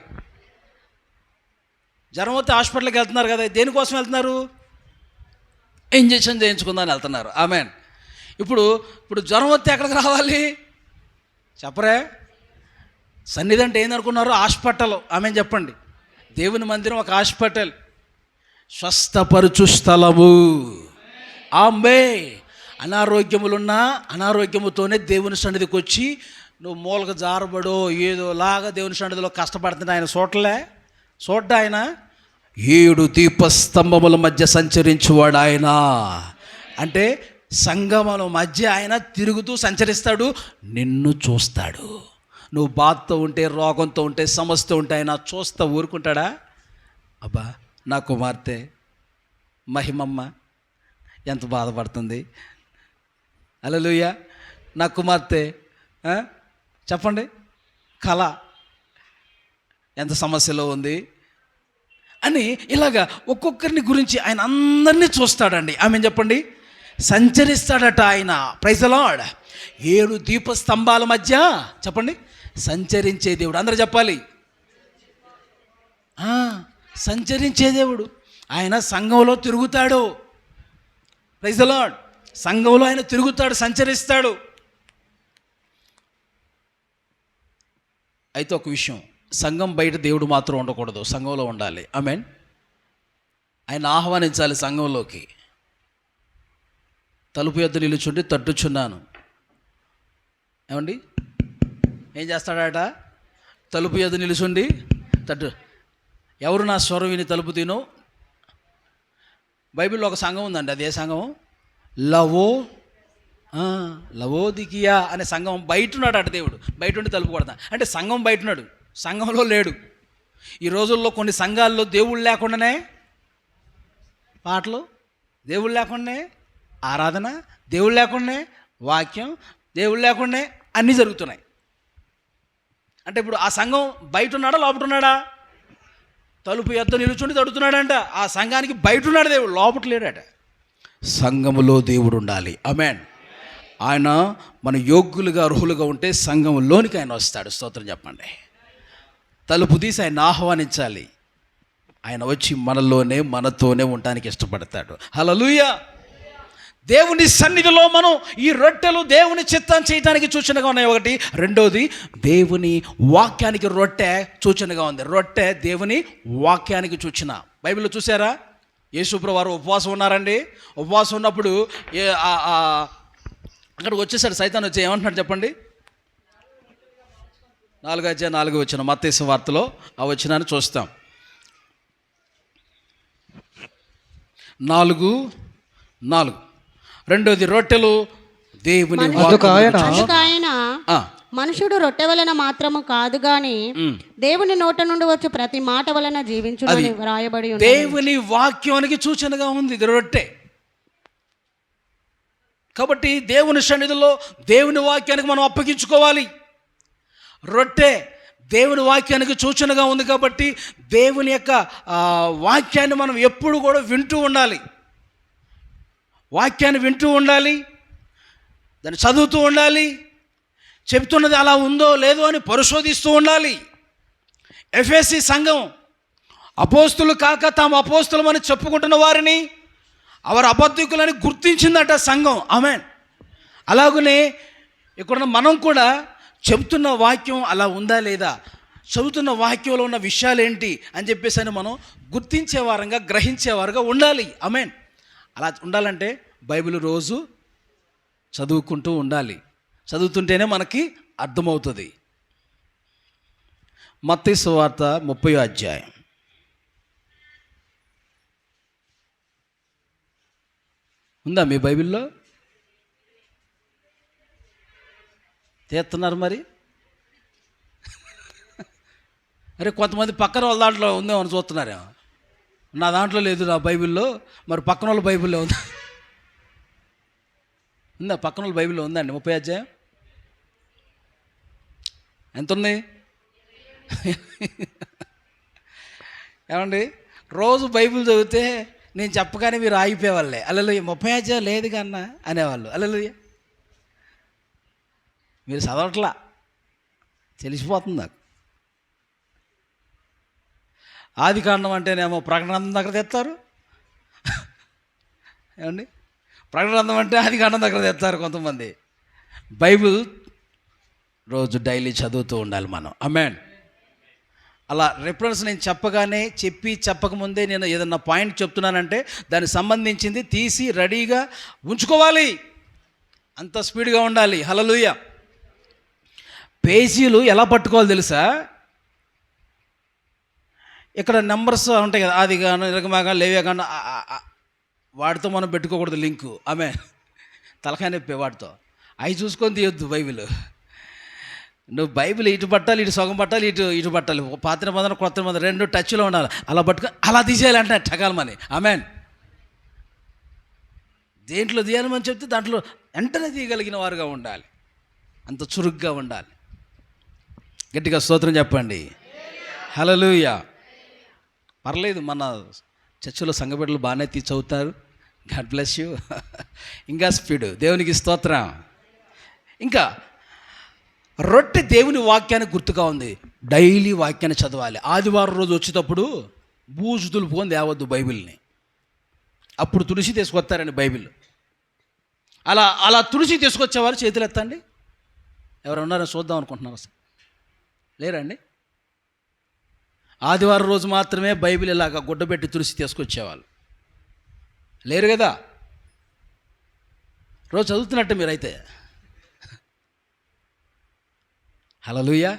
జ్వరం వస్తే హాస్పిటల్కి వెళ్తున్నారు కదా, దేనికోసం వెళ్తున్నారు? ఇంజెక్షన్ చేయించుకుందామని వెళ్తున్నారు. ఆమేన్. ఇప్పుడు జ్వరం వస్తే ఎక్కడికి రావాలి? చెప్పరే. సన్నిధి అంటే ఏందనుకున్నారు? హాస్పిటల్. ఆమేన్ చెప్పండి. దేవుని మందిరం ఒక హాస్పిటల్, స్వస్థపరచు స్థలము. ఆమేన్. అనారోగ్యముతోనే దేవుని సన్నిధికి వచ్చి నువ్వు మూలక జారబడో ఏదో లాగా దేవుని సన్నిధిలో కష్టపడుతున్నా ఆయన చూడ్డా ఆయన 7 దీపస్తంభముల మధ్య సంచరించువాడు ఆయన. అంటే సంగమల మధ్య ఆయన తిరుగుతూ సంచరిస్తాడు, నిన్ను చూస్తాడు. నువ్వు బాధతో ఉంటే, రోగంతో ఉంటే, సమస్యతో ఉంటే ఆయన చూస్తా ఊరుకుంటాడా? అబ్బా నా కుమార్తె మహిమమ్మ ఎంత బాధపడుతుంది, హల్లెలూయా, నా కుమార్తె చెప్పండి కళ ఎంత సమస్యలో ఉంది అని ఇలాగా ఒక్కొక్కరిని గురించి ఆయన అందరినీ చూస్తాడండి. ఆమె చెప్పండి. సంచరిస్తాడట ఆయన. Praise the lord. 7 దీపస్తంభాల మధ్య చెప్పండి సంచరించే దేవుడు. అందరూ చెప్పాలి. సంచరించే దేవుడు ఆయన. సంఘంలో తిరుగుతాడు. Praise the lord. సంఘంలో ఆయన తిరుగుతాడు, సంచరిస్తాడు. అయితే ఒక విషయం, సంఘం బయట దేవుడు మాత్రం ఉండకూడదు, సంఘంలో ఉండాలి. ఆమేన్. ఆయన ఆహ్వానించాలి సంఘంలోకి. తలుపు యొద్ద నిలుచుండి తట్టుచున్నాను. ఏమండి? ఏం చేస్తాడట? తలుపు యొద్ద నిలుచుండి ఎవరు నా స్వరం విని తలుపు తిను. బైబిల్లో ఒక సంఘం ఉందండి. అదే సంఘం లవోదికియా అనే సంఘం. బయట ఉన్నాడు అట దేవుడు. బయట ఉండి తలుపు కొడతా అంటే సంఘం బయట ఉన్నాడు, సంఘంలో లేడు. ఈ రోజుల్లో కొన్ని సంఘాల్లో దేవుళ్ళు లేకుండానే పాటలు, దేవుళ్ళు లేకుండానే ఆరాధన, దేవుళ్ళు లేకుండానే వాక్యం, దేవుళ్ళు లేకుండానే అన్నీ జరుగుతున్నాయి. అంటే ఇప్పుడు ఆ సంఘం బయట ఉన్నాడా లోపట ఉన్నాడా? తలుపు ఎద్ద నిలుచుండి తడుతున్నాడంట. ఆ సంఘానికి బయట ఉన్నాడు దేవుడు, లోపట లేడట. సంఘములో దేవుడు ఉండాలి. ఆమేన్. ఆయన మన యోగ్యులుగా అర్హులుగా ఉంటే సంఘంలోనికి ఆయన వస్తాడు. స్తోత్రం చెప్పండి. తలుపు తీసి ఆయన ఆహ్వానించాలి. ఆయన వచ్చి మనతోనే ఉండడానికి ఇష్టపడతాడు. హల్లెలూయా. దేవుని సన్నిధిలో మనం ఈ రొట్టెలు దేవుని చిత్తం చేయడానికి సూచనగా ఉన్నాయి. ఒకటి. రెండోది, దేవుని వాక్యానికి రొట్టె సూచనగా ఉంది. రొట్టె దేవుని వాక్యానికి సూచన. బైబిల్లో చూసారా? యేసుప్రభువు వారు ఉపవాసం ఉన్నారండి. ఉపవాసం ఉన్నప్పుడు అక్కడికి వచ్చేసాడు సైతాన్. వచ్చి ఏమంటున్నాడు చెప్పండి? 4:4 మత్తయి సువార్తలో ఆ వచనాన్ని చూస్తాం. 4:4. రెండోది, రొట్టెలు దేవుని ఆయన మనుషుడు రొట్టె వలన మాత్రము కాదు గాని దేవుని నోట నుండి వచ్చే ప్రతి మాట వలన జీవించునని వ్రాయబడి ఉంది. దేవుని వాక్యానికి సూచనగా ఉంది ఇది రొట్టె. కాబట్టి దేవుని సన్నిధిలో దేవుని వాక్యానికి మనం అప్పగించుకోవాలి. రొట్టె దేవుని వాక్యానికి సూచనగా ఉంది కాబట్టి దేవుని యొక్క వాక్యాన్ని మనం ఎప్పుడు కూడా వింటూ ఉండాలి. వాక్యాన్ని వింటూ ఉండాలి, దాన్ని చదువుతూ ఉండాలి, చెప్తున్నది అలా ఉందో లేదో అని పరిశోధిస్తూ ఉండాలి. ఎఫెసీ సంఘం అపోస్తులు కాక తాము అపోస్తులమని చెప్పుకుంటున్న వారిని వారు అబద్ధికులని గుర్తించిందట సంఘం. ఆమేన్. అలాగనే ఇక్కడ మనం కూడా చెబుతున్న వాక్యం అలా ఉందా లేదా, చదువుతున్న వాక్యంలో ఉన్న విషయాలు ఏంటి అని చెప్పేసి అని మనం గుర్తించేవారంగా గ్రహించేవారుగా ఉండాలి. ఆమేన్. అలా ఉండాలంటే బైబిల్ రోజు చదువుకుంటూ ఉండాలి. చదువుతుంటేనే మనకి అర్థమవుతుంది. మత్తయి సువార్త 30వ అధ్యాయం. ఉందా మీ బైబిల్లో? తీస్తున్నారు మరి. అరే కొంతమంది పక్కన వాళ్ళ దాంట్లో ఉందేమని చూస్తున్నారేమో. నా దాంట్లో లేదు నా బైబిల్లో, మరి పక్కన వాళ్ళ బైబిల్లో ఉందా? ఉందా? పక్కన వాళ్ళ బైబిల్లో ఉందండి 30వ అధ్యాయం. ఎంత ఉంది? ఏమండి, రోజు బైబిల్ చదివితే నేను చెప్పగానే మీరు ఆగిపోయేవాళ్ళే. హల్లెలూయా. 30వ అధ్యాయం లేదు కన్నా అనేవాళ్ళు. హల్లెలూయా. మీరు చదవట్లా, తెలిసిపోతుంది నాకు. ఆది కాండం అంటేనేమో ప్రకటన గ్రంథం దగ్గర తెస్తారు. ఏమండి, ప్రకటన గ్రంథం అంటే ఆది కాండం దగ్గర తెస్తారు కొంతమంది. బైబిల్ రోజు డైలీ చదువుతూ ఉండాలి మనం. ఆమేన్. అలా రిఫరెన్స్ నేను చెప్పగానే చెప్పకముందే నేను ఏదన్నా పాయింట్ చెప్తున్నానంటే దానికి సంబంధించింది తీసి రెడీగా ఉంచుకోవాలి. అంత స్పీడ్గా ఉండాలి. హల్లెలూయా. పేజీలు ఎలా పట్టుకోవాలి తెలుసా? ఇక్కడ నెంబర్స్ ఉంటాయి కదా, అది గాను ఇరగమాగా లేవే గాను, వాటితో మనం పెట్టుకోకూడదు లింకు. ఆమె తలకాయ నొప్పి వాటితో. అవి చూసుకొని తీయొద్దు బైబిల్. నువ్వు బైబిల్ ఇటు పట్టాలి, ఇటు సగం పట్టాలి, ఇటు పట్టాలి. పాత నిబంధన కొత్త నిబంధన రెండు టచ్లో ఉండాలి. అలా పట్టుకో అలా తీసేయాలంటే టకాలమని. ఆమెన్. దేంట్లో తీయాలని చెప్తే దాంట్లో వెంటనే తీయగలిగిన వారుగా ఉండాలి. అంత చురుగ్గా ఉండాలి. గట్టిగా స్తోత్రం చెప్పండి. హల్లెలూయా. పర్లేదు, మన చర్చిలో సంఘబిడ్డలు బాగానే చదువుతారు. God bless you. ఇంకా స్పీడు. దేవునికి స్తోత్రం. ఇంకా రొట్టె దేవుని వాక్యానికి గుర్తుగా ఉంది. డైలీ వాక్యాన్ని చదవాలి. ఆదివారం రోజు వచ్చేటప్పుడు బూజు దులుపుకొని తేవద్దు బైబిల్ని. అప్పుడు తుడిసి తీసుకొస్తారండి బైబిల్. అలా తుడిసి తీసుకొచ్చేవారు చేతులు ఎత్తండి. ఎవరు ఉన్నారని చూద్దాం అనుకుంటున్నారు. అసలు లేరండి. ఆదివారం రోజు మాత్రమే బైబిల్ ఇలాగ గుడ్డబెట్టి తుడిసి తీసుకొచ్చేవాళ్ళు లేరు కదా. రోజు చదువుతున్నట్టు మీరైతే. హల్లెలూయా.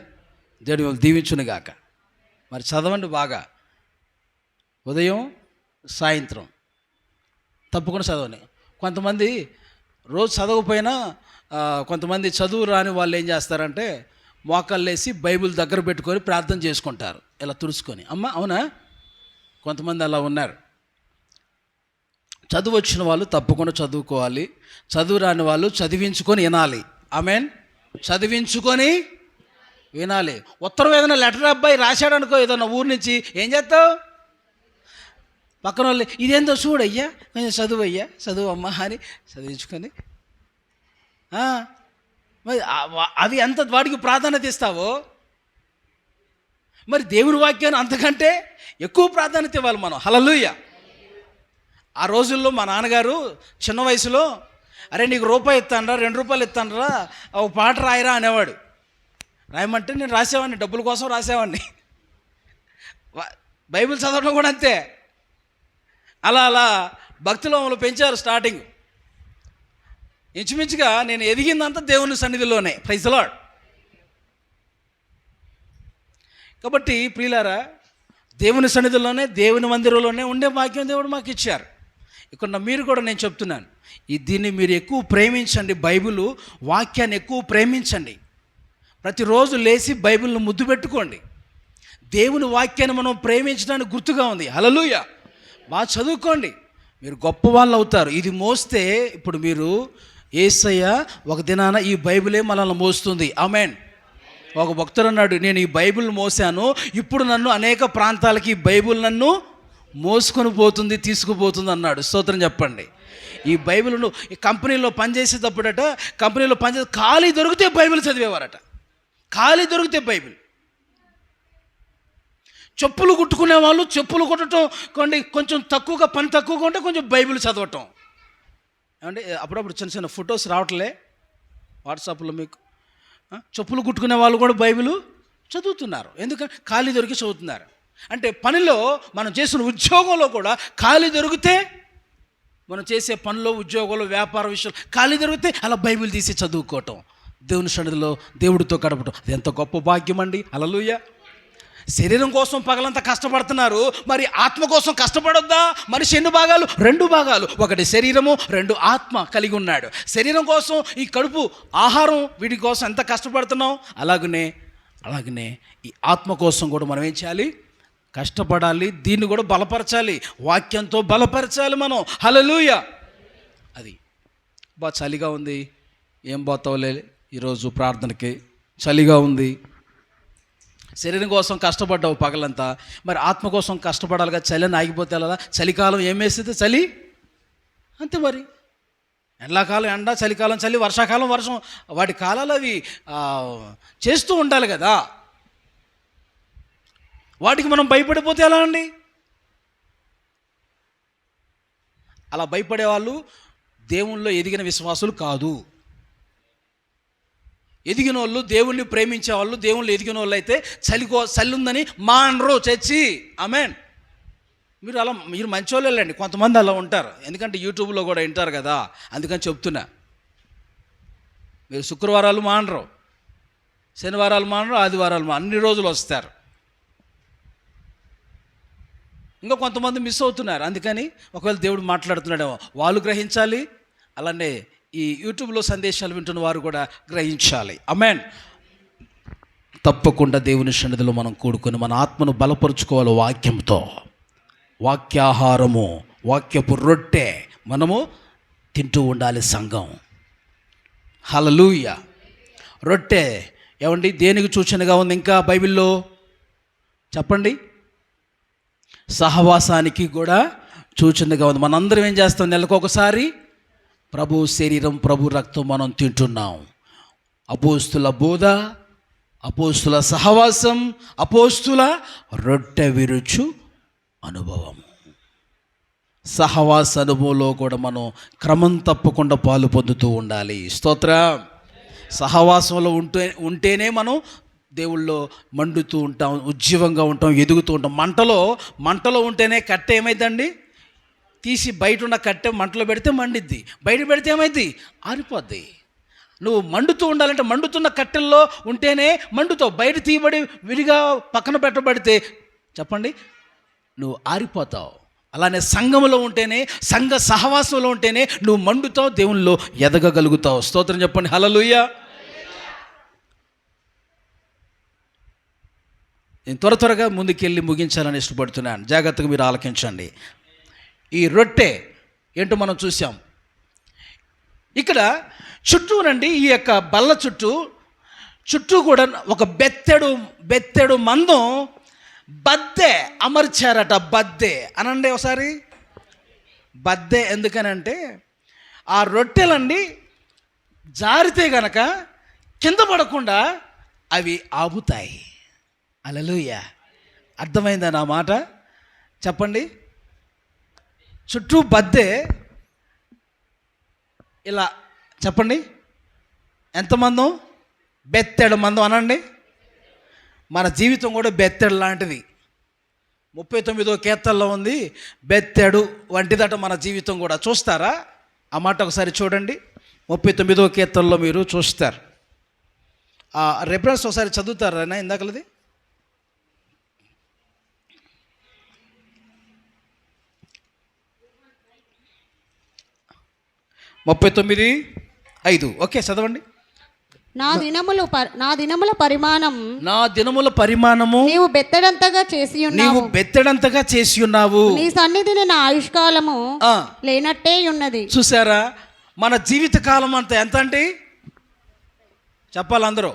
దేవుడు మిమ్మల్ని దీవించునుగాక. మరి చదవండి బాగా, ఉదయం సాయంత్రం తప్పకుండా చదవండి. కొంతమంది రోజు చదవకపోయినా కొంతమంది చదువు రాని వాళ్ళు ఏం చేస్తారంటే మోకాళ్ళు వేసి బైబిల్ దగ్గర పెట్టుకొని ప్రార్థన చేసుకుంటారు ఇలా తుడుచుకొని. అమ్మ అవునా? కొంతమంది అలా ఉన్నారు. చదువు వచ్చిన వాళ్ళు తప్పకుండా చదువుకోవాలి. చదువు రాని వాళ్ళు చదివించుకొని వినాలి. ఆమెన్. చదివించుకొని వినాలి. ఉత్తరం ఏదైనా లెటర్ అబ్బాయి రాశాడు అనుకో ఏదైనా ఊరి నుంచి, ఏం చేస్తావు? పక్కన వాళ్ళు ఇదేందో చూడయ్యా, కొంచెం చదువు అయ్యా, చదువు అమ్మ అని చదివించుకొని మరి అవి ఎంత వాడికి ప్రాధాన్యత ఇస్తావో మరి దేవుని వాక్యాన్ని అంతకంటే ఎక్కువ ప్రాధాన్యత ఇవ్వాలి మనం. హల్లెలూయా. ఆ రోజుల్లో మా నాన్నగారు చిన్న వయసులో, అరే నీకు రూపాయి ఇస్తానరా, 2 రూపాయలు ఇస్తానరా, ఒక పాట రాయరా అనేవాడు. రాయమంటే నేను రాసేవాడిని, డబ్బుల కోసం రాసేవాడిని. బైబిల్ చదవడం కూడా అంతే. అలా భక్తిలో మమ్మల్ని పెంచారు. స్టార్టింగ్ ఇంచుమించుగా నేను ఎదిగిందంతా దేవుని సన్నిధిలోనే. Praise the lord. కాబట్టి ప్రియులారా, దేవుని సన్నిధిలోనే దేవుని మందిరంలోనే ఉండే భాగ్యం దేవుడు మాకు ఇచ్చారు. ఇక్కడ మీరు కూడా నేను చెప్తున్నాను, దీన్ని మీరు ఎక్కువ ప్రేమించండి. బైబిల్ వాక్యాన్ని ఎక్కువ ప్రేమించండి. ప్రతిరోజు లేచి బైబిల్ను ముద్దు పెట్టుకోండి. దేవుని వాక్యాన్ని మనం ప్రేమించడానికి గుర్తుగా ఉంది. హల్లెలూయా. బాగా చదువుకోండి, మీరు గొప్ప వాళ్ళు అవుతారు. ఇది మోస్తే ఇప్పుడు మీరు యేసయ్య ఒక దినాన ఈ బైబిలే మనల్ని మోస్తుంది. ఆమేన్. ఒక భక్తుడు అన్నాడు, నేను ఈ బైబిల్ మోసాను, ఇప్పుడు నన్ను అనేక ప్రాంతాలకి ఈ బైబిల్ నన్ను మోసుకొని పోతుంది, తీసుకుపోతుంది అన్నాడు. స్తోత్రం చెప్పండి. ఈ బైబిల్ను ఈ కంపెనీలో పనిచేసేటప్పుడట, కంపెనీలో పనిచేసే ఖాళీ దొరికితే బైబిల్ చదివేవారట. ఖాళీ దొరికితే బైబిల్. చెప్పులు కుట్టుకునే వాళ్ళు చెప్పులు కుట్టడం కొంచెం తక్కువగా, పని తక్కువగా ఉంటే కొంచెం బైబిల్ చదవటం. అంటే అప్పుడప్పుడు చిన్న చిన్న ఫొటోస్ రావట్లే వాట్సాప్లో మీకు. చెప్పులు కుట్టుకునే వాళ్ళు కూడా బైబిల్ చదువుతున్నారు. ఎందుకంటే ఖాళీ దొరికి చదువుతున్నారు. అంటే పనిలో మనం చేసిన ఉద్యోగంలో కూడా ఖాళీ దొరికితే, మనం చేసే పనిలో, ఉద్యోగంలో, వ్యాపార విషయంలో ఖాళీ దొరికితే అలా బైబిల్ తీసి చదువుకోవటం, దేవుని సన్నిధిలో దేవుడితో గడపటం, అది ఎంత గొప్ప భాగ్యం అండి. హల్లెలూయా. శరీరం కోసం పగలంతా కష్టపడుతున్నారు, మరి ఆత్మ కోసం కష్టపడొద్దా? మనిషి ఎన్ని భాగాలు? 2 భాగాలు. ఒకటి శరీరము, 2 ఆత్మ కలిగి ఉన్నాడు. శరీరం కోసం ఈ కడుపు ఆహారం, వీటి కోసం ఎంత కష్టపడుతున్నాం, అలాగనే ఈ ఆత్మ కోసం కూడా మనం ఏం చేయాలి? కష్టపడాలి. దీన్ని కూడా బలపరచాలి, వాక్యంతో బలపరచాలి మనం. హల్లెలూయా. అది చలిగా ఉంది, ఏం పోతావులే ఈరోజు ప్రార్థనకి, చలిగా ఉంది. శరీరం కోసం కష్టపడ్డావు పగలంతా, మరి ఆత్మ కోసం కష్టపడాలిగా. చలి అని ఆగిపోతే అలా? చలికాలం ఏం వేస్తుంది? చలి అంతే. మరి ఎండాకాలం ఎండ, చలికాలం చలి, వర్షాకాలం వర్షం, వాటి కాలాలు అవి చేస్తూ ఉండాలి కదా. వాటికి మనం భయపడిపోతే ఎలా అండి? అలా భయపడే వాళ్ళు దేవుళ్ళో ఎదిగిన విశ్వాసులు కాదు. ఎదిగిన వాళ్ళు, దేవుణ్ణి ప్రేమించే వాళ్ళు, దేవుళ్ళు ఎదిగిన వాళ్ళు అయితే చలి ఉందని మానరు చచ్చి. ఆమేన్. మీరు మంచోళ్ళు వెళ్ళండి. కొంతమంది అలా ఉంటారు, ఎందుకంటే యూట్యూబ్లో కూడా వింటారు కదా, అందుకని చెప్తున్నా. మీరు శుక్రవారాలు మానరు, శనివారాలు మానరు, ఆదివారాలు అన్ని రోజులు వస్తారు. ఇంకా కొంతమంది మిస్ అవుతున్నారు. అందుకని ఒకవేళ దేవుడు మాట్లాడుతున్నాడేమో వాళ్ళు గ్రహించాలి, అలానే ఈ యూట్యూబ్లో సందేశాలు వింటున్న వారు కూడా గ్రహించాలి. ఆమేన్. తప్పకుండా దేవుని సన్నిధిలో మనం కూడుకొని మన ఆత్మను బలపరుచుకోవాలి. వాక్యంతో, వాక్యాహారము, వాక్యపు రొట్టె మనము తింటూ ఉండాలి సంఘం. హల్లెలూయా. రొట్టె ఏమండి దేనికి సూచనగా ఉంది ఇంకా బైబిల్లో? చెప్పండి. సహవాసానికి కూడా సూచనగా ఉంది. మనందరం ఏం చేస్తాం? నెలకొకసారి ప్రభు శరీరం, ప్రభు రక్తం మనం తింటున్నాం. అపోస్తుల బోధ, అపోస్తుల సహవాసం, అపోస్తుల రొట్టె విరుచు అనుభవము. సహవాస అనుభవంలో కూడా మనం క్రమం తప్పకుండా పాలు పొందుతూ ఉండాలి. స్తోత్రం. సహవాసంలో ఉంటేనే మనం దేవుళ్ళో మండుతూ ఉంటాం, ఉజ్జీవంగా ఉంటాం, ఎదుగుతూ ఉంటాం. మంటలో ఉంటేనే కట్టె ఏమైందండి? తీసి బయట ఉన్న కట్టె మంటలో పెడితే మండిద్ది, బయట పెడితే ఏమైద్ది? ఆరిపోద్ది. నువ్వు మండుతూ ఉండాలంటే మండుతున్న కట్టెల్లో ఉంటేనే మండుతావు. బయట తీయబడి విడిగా పక్కన పెట్టబడితే చెప్పండి నువ్వు ఆరిపోతావు. అలానే సంఘంలో ఉంటేనే, సంఘ సహవాసంలో ఉంటేనే నువ్వు మండుతావు, దేవునిలో ఎదగగలుగుతావు. స్తోత్రం చెప్పండి. హల్లెలూయా. నేను త్వరగా ముందుకెళ్ళి ముగించాలని ఇష్టపడుతున్నాను. జాగ్రత్తగా మీరు ఆలకించండి. ఈ రొట్టె ఏంటో మనం చూసాం. ఇక్కడ చుట్టూనండి, ఈ యొక్క బల్ల చుట్టూ కూడా ఒక బెత్తెడు మందం బద్దె అమర్చారట. బద్దె అనండి ఒకసారి. బద్దె ఎందుకనంటే ఆ రొట్టెలండి జారితే గనక కింద పడకుండా అవి ఆగుతాయి. హల్లెలూయా. అర్థమైందా నా మాట? చెప్పండి. చుట్టూ బద్దె ఇలా చెప్పండి. ఎంతమందం? బెత్తెడు మందం అనండి. మన జీవితం కూడా బెత్తెడు లాంటిది. 39వ కీర్తనలో ఉంది, బెత్తెడు వంటిదట మన జీవితం కూడా. చూస్తారా ఆ మాట? ఒకసారి చూడండి. 39వ కీర్తనలో మీరు చూస్తారు. ఆ రెఫరెన్స్ ఒకసారి చదువుతారా ఇందాకలది? 39:5. ఓకే, చదవండి. నా దినముల పరిమాణము నీవు బెత్తడంతగా చేసి ఉన్నావు. నీ సన్నిధిని నా ఆయుష్కాలము లేనట్టే ఉన్నది. చూసారా? మన జీవిత కాలం అంతా ఎంత అంటే చెప్పాలి అందరూ?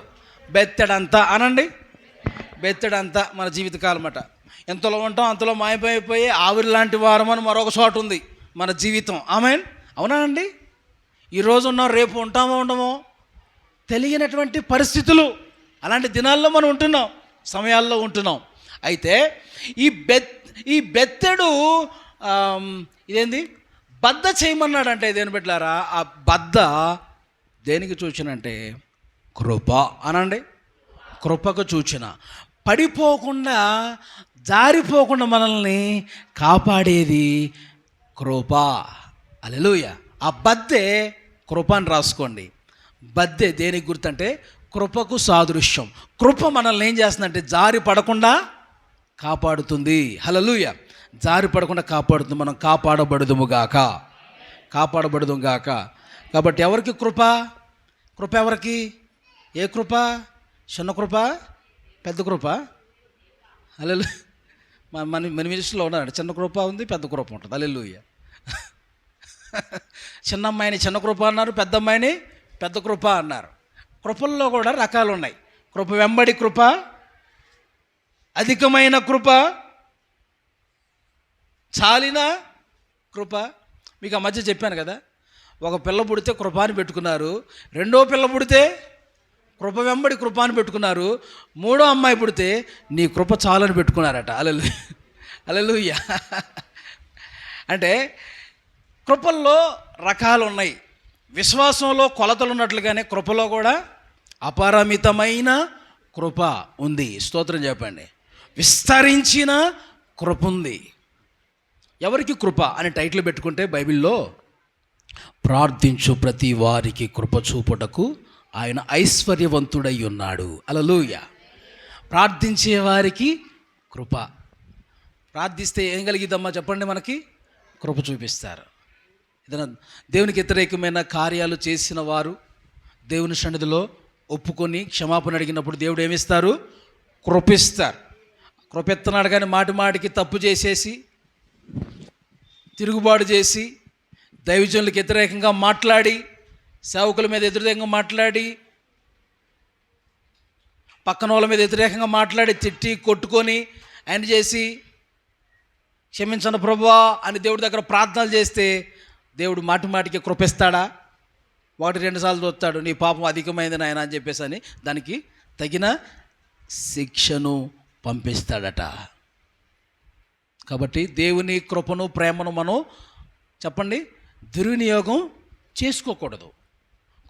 బెత్తడంతా అనండి. బెత్తడంతా మన జీవితకాలం అట. ఎంతలో ఉంటాం అంతలో మాయమైపోయి ఆవిరి లాంటి వారమని మరొక చోట ఉంది మన జీవితం. ఆమెన్, అవునా అండి? ఈరోజు ఉన్నాం, రేపు ఉంటామో ఉండమో తెలియనటువంటి పరిస్థితులు. అలాంటి దినాల్లో మనం ఉంటున్నాం, సమయాల్లో ఉంటున్నాం. అయితే ఈ బెత్తెడు ఇదేంది బద్ద చేయమన్నాడంటే దేని పెట్టారా? ఆ బద్ద దేనికి సూచనంటే కృప అనండి. కృపకు సూచన. పడిపోకుండా జారిపోకుండా మనల్ని కాపాడేది కృప. హల్లెలూయా. ఆ బద్దే కృప అని రాసుకోండి. బద్దే దేనికి గుర్తంటే కృపకు సాదృశ్యం. కృప మనల్ని ఏం చేస్తుందంటే జారి పడకుండా కాపాడుతుంది. హల్లెలూయా. జారి పడకుండా కాపాడుతుంది. మనం కాపాడబడుదుముగాక. కాబట్టి ఎవరికి కృప? కృప ఎవరికి? ఏ కృప? చిన్న కృప, పెద్ద కృప? హల్లెలూయా. మన మినిస్టర్లో ఉన్నాడు, చిన్న కృప ఉంది, పెద్ద కృప ఉంటుంది. హల్లెలూయా. చిన్న అమ్మాయిని చిన్న కృప అన్నారు, పెద్ద అమ్మాయిని పెద్ద కృప అన్నారు. కృపల్లో కూడా రకాలు ఉన్నాయి. కృప వెంబడి కృప, అధికమైన కృప, చాలిన కృప. మీకు ఆ మధ్య చెప్పాను కదా, ఒక పిల్ల పుడితే కృప అని పెట్టుకున్నారు, రెండో పిల్ల పుడితే కృప వెంబడి కృప అని పెట్టుకున్నారు, మూడో అమ్మాయి పుడితే నీ కృప చాలని పెట్టుకున్నారట. హల్లెలూయా. అంటే కృపల్లో రకాలు ఉన్నాయి. విశ్వాసంలో కొలతలు ఉన్నట్లుగానే కృపలో కూడా అపరిమితమైన కృప ఉంది. స్తోత్రం చెప్పండి. విస్తరించిన కృప ఉంది. ఎవరికి కృప అని టైటిల్ పెట్టుకుంటే బైబిల్లో ప్రార్థించు ప్రతి వారికి కృప చూపుటకు ఆయన ఐశ్వర్యవంతుడై ఉన్నాడు. హల్లెలూయా. ప్రార్థించే వారికి కృప. ప్రార్థిస్తే ఏం కలిగిద్దమ్మా చెప్పండి? మనకి కృప చూపిస్తారు. ఏదైనా దేవునికి వ్యతిరేకమైన కార్యాలు చేసిన వారు దేవుని సన్నిధిలో ఒప్పుకొని క్షమాపణ అడిగినప్పుడు దేవుడు ఏమిస్తారు? కృపిస్తారు. కృపెత్తనాడు. కానీ మాటి మాటికి తప్పు చేసేసి, తిరుగుబాటు చేసి, దైవజనులకు వ్యతిరేకంగా మాట్లాడి, సేవకుల మీద వ్యతిరేకంగా మాట్లాడి, పక్కన వాళ్ళ మీద వ్యతిరేకంగా మాట్లాడి, తిట్టి కొట్టుకొని ఆయన చేసి క్షమించండి ప్రభువా అని దేవుడి దగ్గర ప్రార్థనలు చేస్తే దేవుడు మాటి మాటికి కృపిస్తాడా? 1-2 సార్లు చూస్తాడు, నీ పాపం అధికమైంది నాయన అని చెప్పేసి అని దానికి తగిన శిక్షను పంపిస్తాడట. కాబట్టి దేవుని కృపను ప్రేమను మనం చెప్పండి దుర్వినియోగం చేసుకోకూడదు.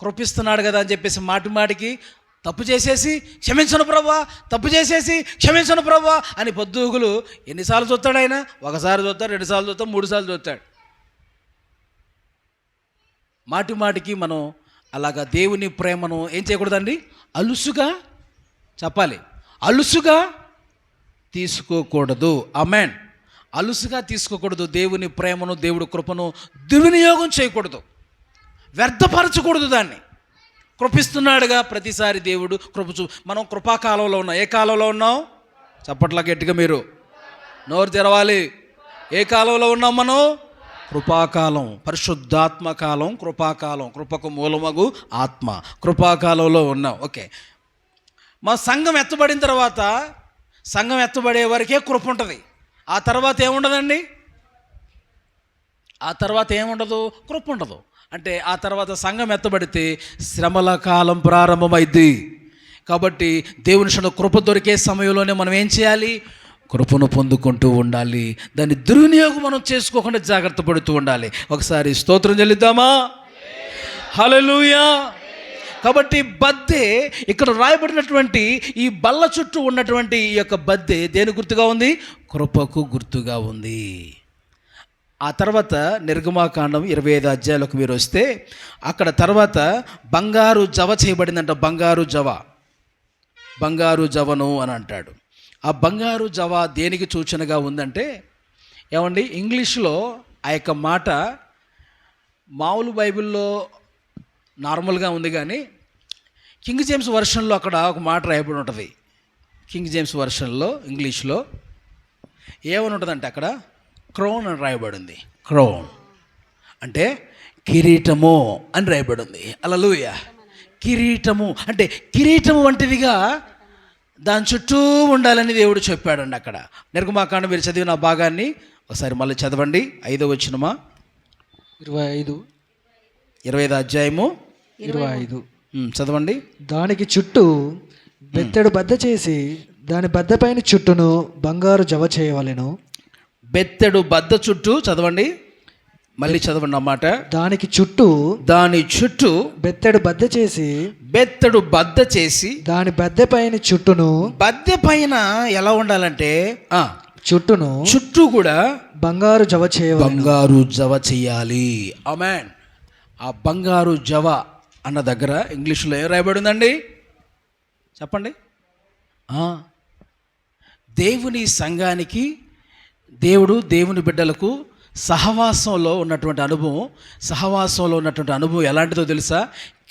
కృపిస్తున్నాడు కదా అని చెప్పేసి మాటి మాటికి తప్పు చేసేసి క్షమించను ప్రభువా, తప్పు చేసేసి క్షమించను ప్రభువా అని పొద్దుగులు ఎన్నిసార్లు చూస్తాడు ఆయన? ఒకసారి చూస్తాడు, 2 సార్లు చూస్తాడు, 3 సార్లు చూస్తాడు. మాటి మాటికి మనం అలాగా దేవుని ప్రేమను ఏం చేయకూడదండి? అలుసుగా చెప్పాలి, అలుసుగా తీసుకోకూడదు. ఆమేన్. అలుసుగా తీసుకోకూడదు. దేవుని ప్రేమను, దేవుడి కృపను దుర్వినియోగం చేయకూడదు, వ్యర్థపరచకూడదు. దాన్ని కృపిస్తున్నాడుగా ప్రతిసారి దేవుడు మనం కృపాకాలంలో ఉన్నాం. ఏ కాలంలో ఉన్నాం? చప్పట్లా గట్టిగా మీరు నోరు తెరవాలి. ఏ కాలంలో ఉన్నాం మనం? కృపాకాలం, పరిశుద్ధాత్మ కాలం, కృపాకాలం, కృపకు మూలమగు ఆత్మ, కృపాకాలంలో ఉన్నాం. ఓకే. మా సంఘం ఎత్తబడిన తర్వాత, సంఘం ఎత్తబడే వరకే కృప ఉంటుంది. ఆ తర్వాత ఏముండదండి? ఆ తర్వాత ఏముండదు? కృప ఉండదు. అంటే ఆ తర్వాత సంఘం ఎత్తబడితే శ్రమల కాలం ప్రారంభమైంది. కాబట్టి దేవుని సన్నిధిలో కృప దొరికే సమయంలోనే మనం ఏం చేయాలి? కృపను పొందుకుంటూ ఉండాలి. దాన్ని దుర్వినియోగం మనం చేసుకోకుండా జాగ్రత్త పడుతూ ఉండాలి. ఒకసారి స్తోత్రం చెల్లిద్దామా? హల్లెలూయా. కాబట్టి బద్దె ఇక్కడ రాయబడినటువంటి ఈ బల్ల చుట్టూ ఉన్నటువంటి ఈ యొక్క బద్దె దేని గుర్తుగా ఉంది? కృపకు గుర్తుగా ఉంది. ఆ తర్వాత నిర్గమాకాండం 25 అధ్యాయాలకు మీరు వస్తే అక్కడ తర్వాత బంగారు జవ చేయబడిందంట. బంగారు జవను అని అంటాడు. ఆ బంగారు జవ దేనికి సూచనగా ఉందంటే ఏమండి, ఇంగ్లీష్లో ఆ యొక్క మాట మామూలు బైబిల్లో నార్మల్గా ఉంది, కానీ కింగ్ జేమ్స్ వర్షన్లో అక్కడ ఒక మాట రాయబడి ఉంటుంది. కింగ్ జేమ్స్ వర్షన్లో ఇంగ్లీష్లో ఏమని ఉంటుందంటే అక్కడ క్రౌన్ అని రాయబడింది. క్రౌన్ అంటే కిరీటము అని రాయబడింది. హల్లెలూయా. కిరీటము అంటే కిరీటము వంటిదిగా దాని చుట్టూ ఉండాలని దేవుడు చెప్పాడండి. అక్కడ నిర్గమాకాండం మీరు చదివిన భాగాన్ని ఒకసారి మళ్ళీ చదవండి. 5వ వచనమా 25వ అధ్యాయము 25 చదవండి. దానికి చుట్టూ బెత్తెడు బద్ద చేసి దాని బద్ద పైన చుట్టూను బంగారు జవ చేయవలెను. బెత్తెడు బద్ద చుట్టూ చదవండి, మళ్ళీ చదవండి అన్నమాట. దాని చుట్టూ బెత్తెడు బద్ద చేసి దాని బద్దె పైన చుట్టూను. బద్దె పైన ఎలా ఉండాలంటే చుట్టూ కూడా బంగారు జవ చేయాలి. ఆమేన్. ఆ బంగారు జవ అన్న దగ్గర ఇంగ్లీష్లో ఏం రాయబడి ఉందండి చెప్పండి. దేవుని సంఘానికి, దేవుని బిడ్డలకు సహవాసంలో ఉన్నటువంటి అనుభవం ఎలాంటిదో తెలుసా?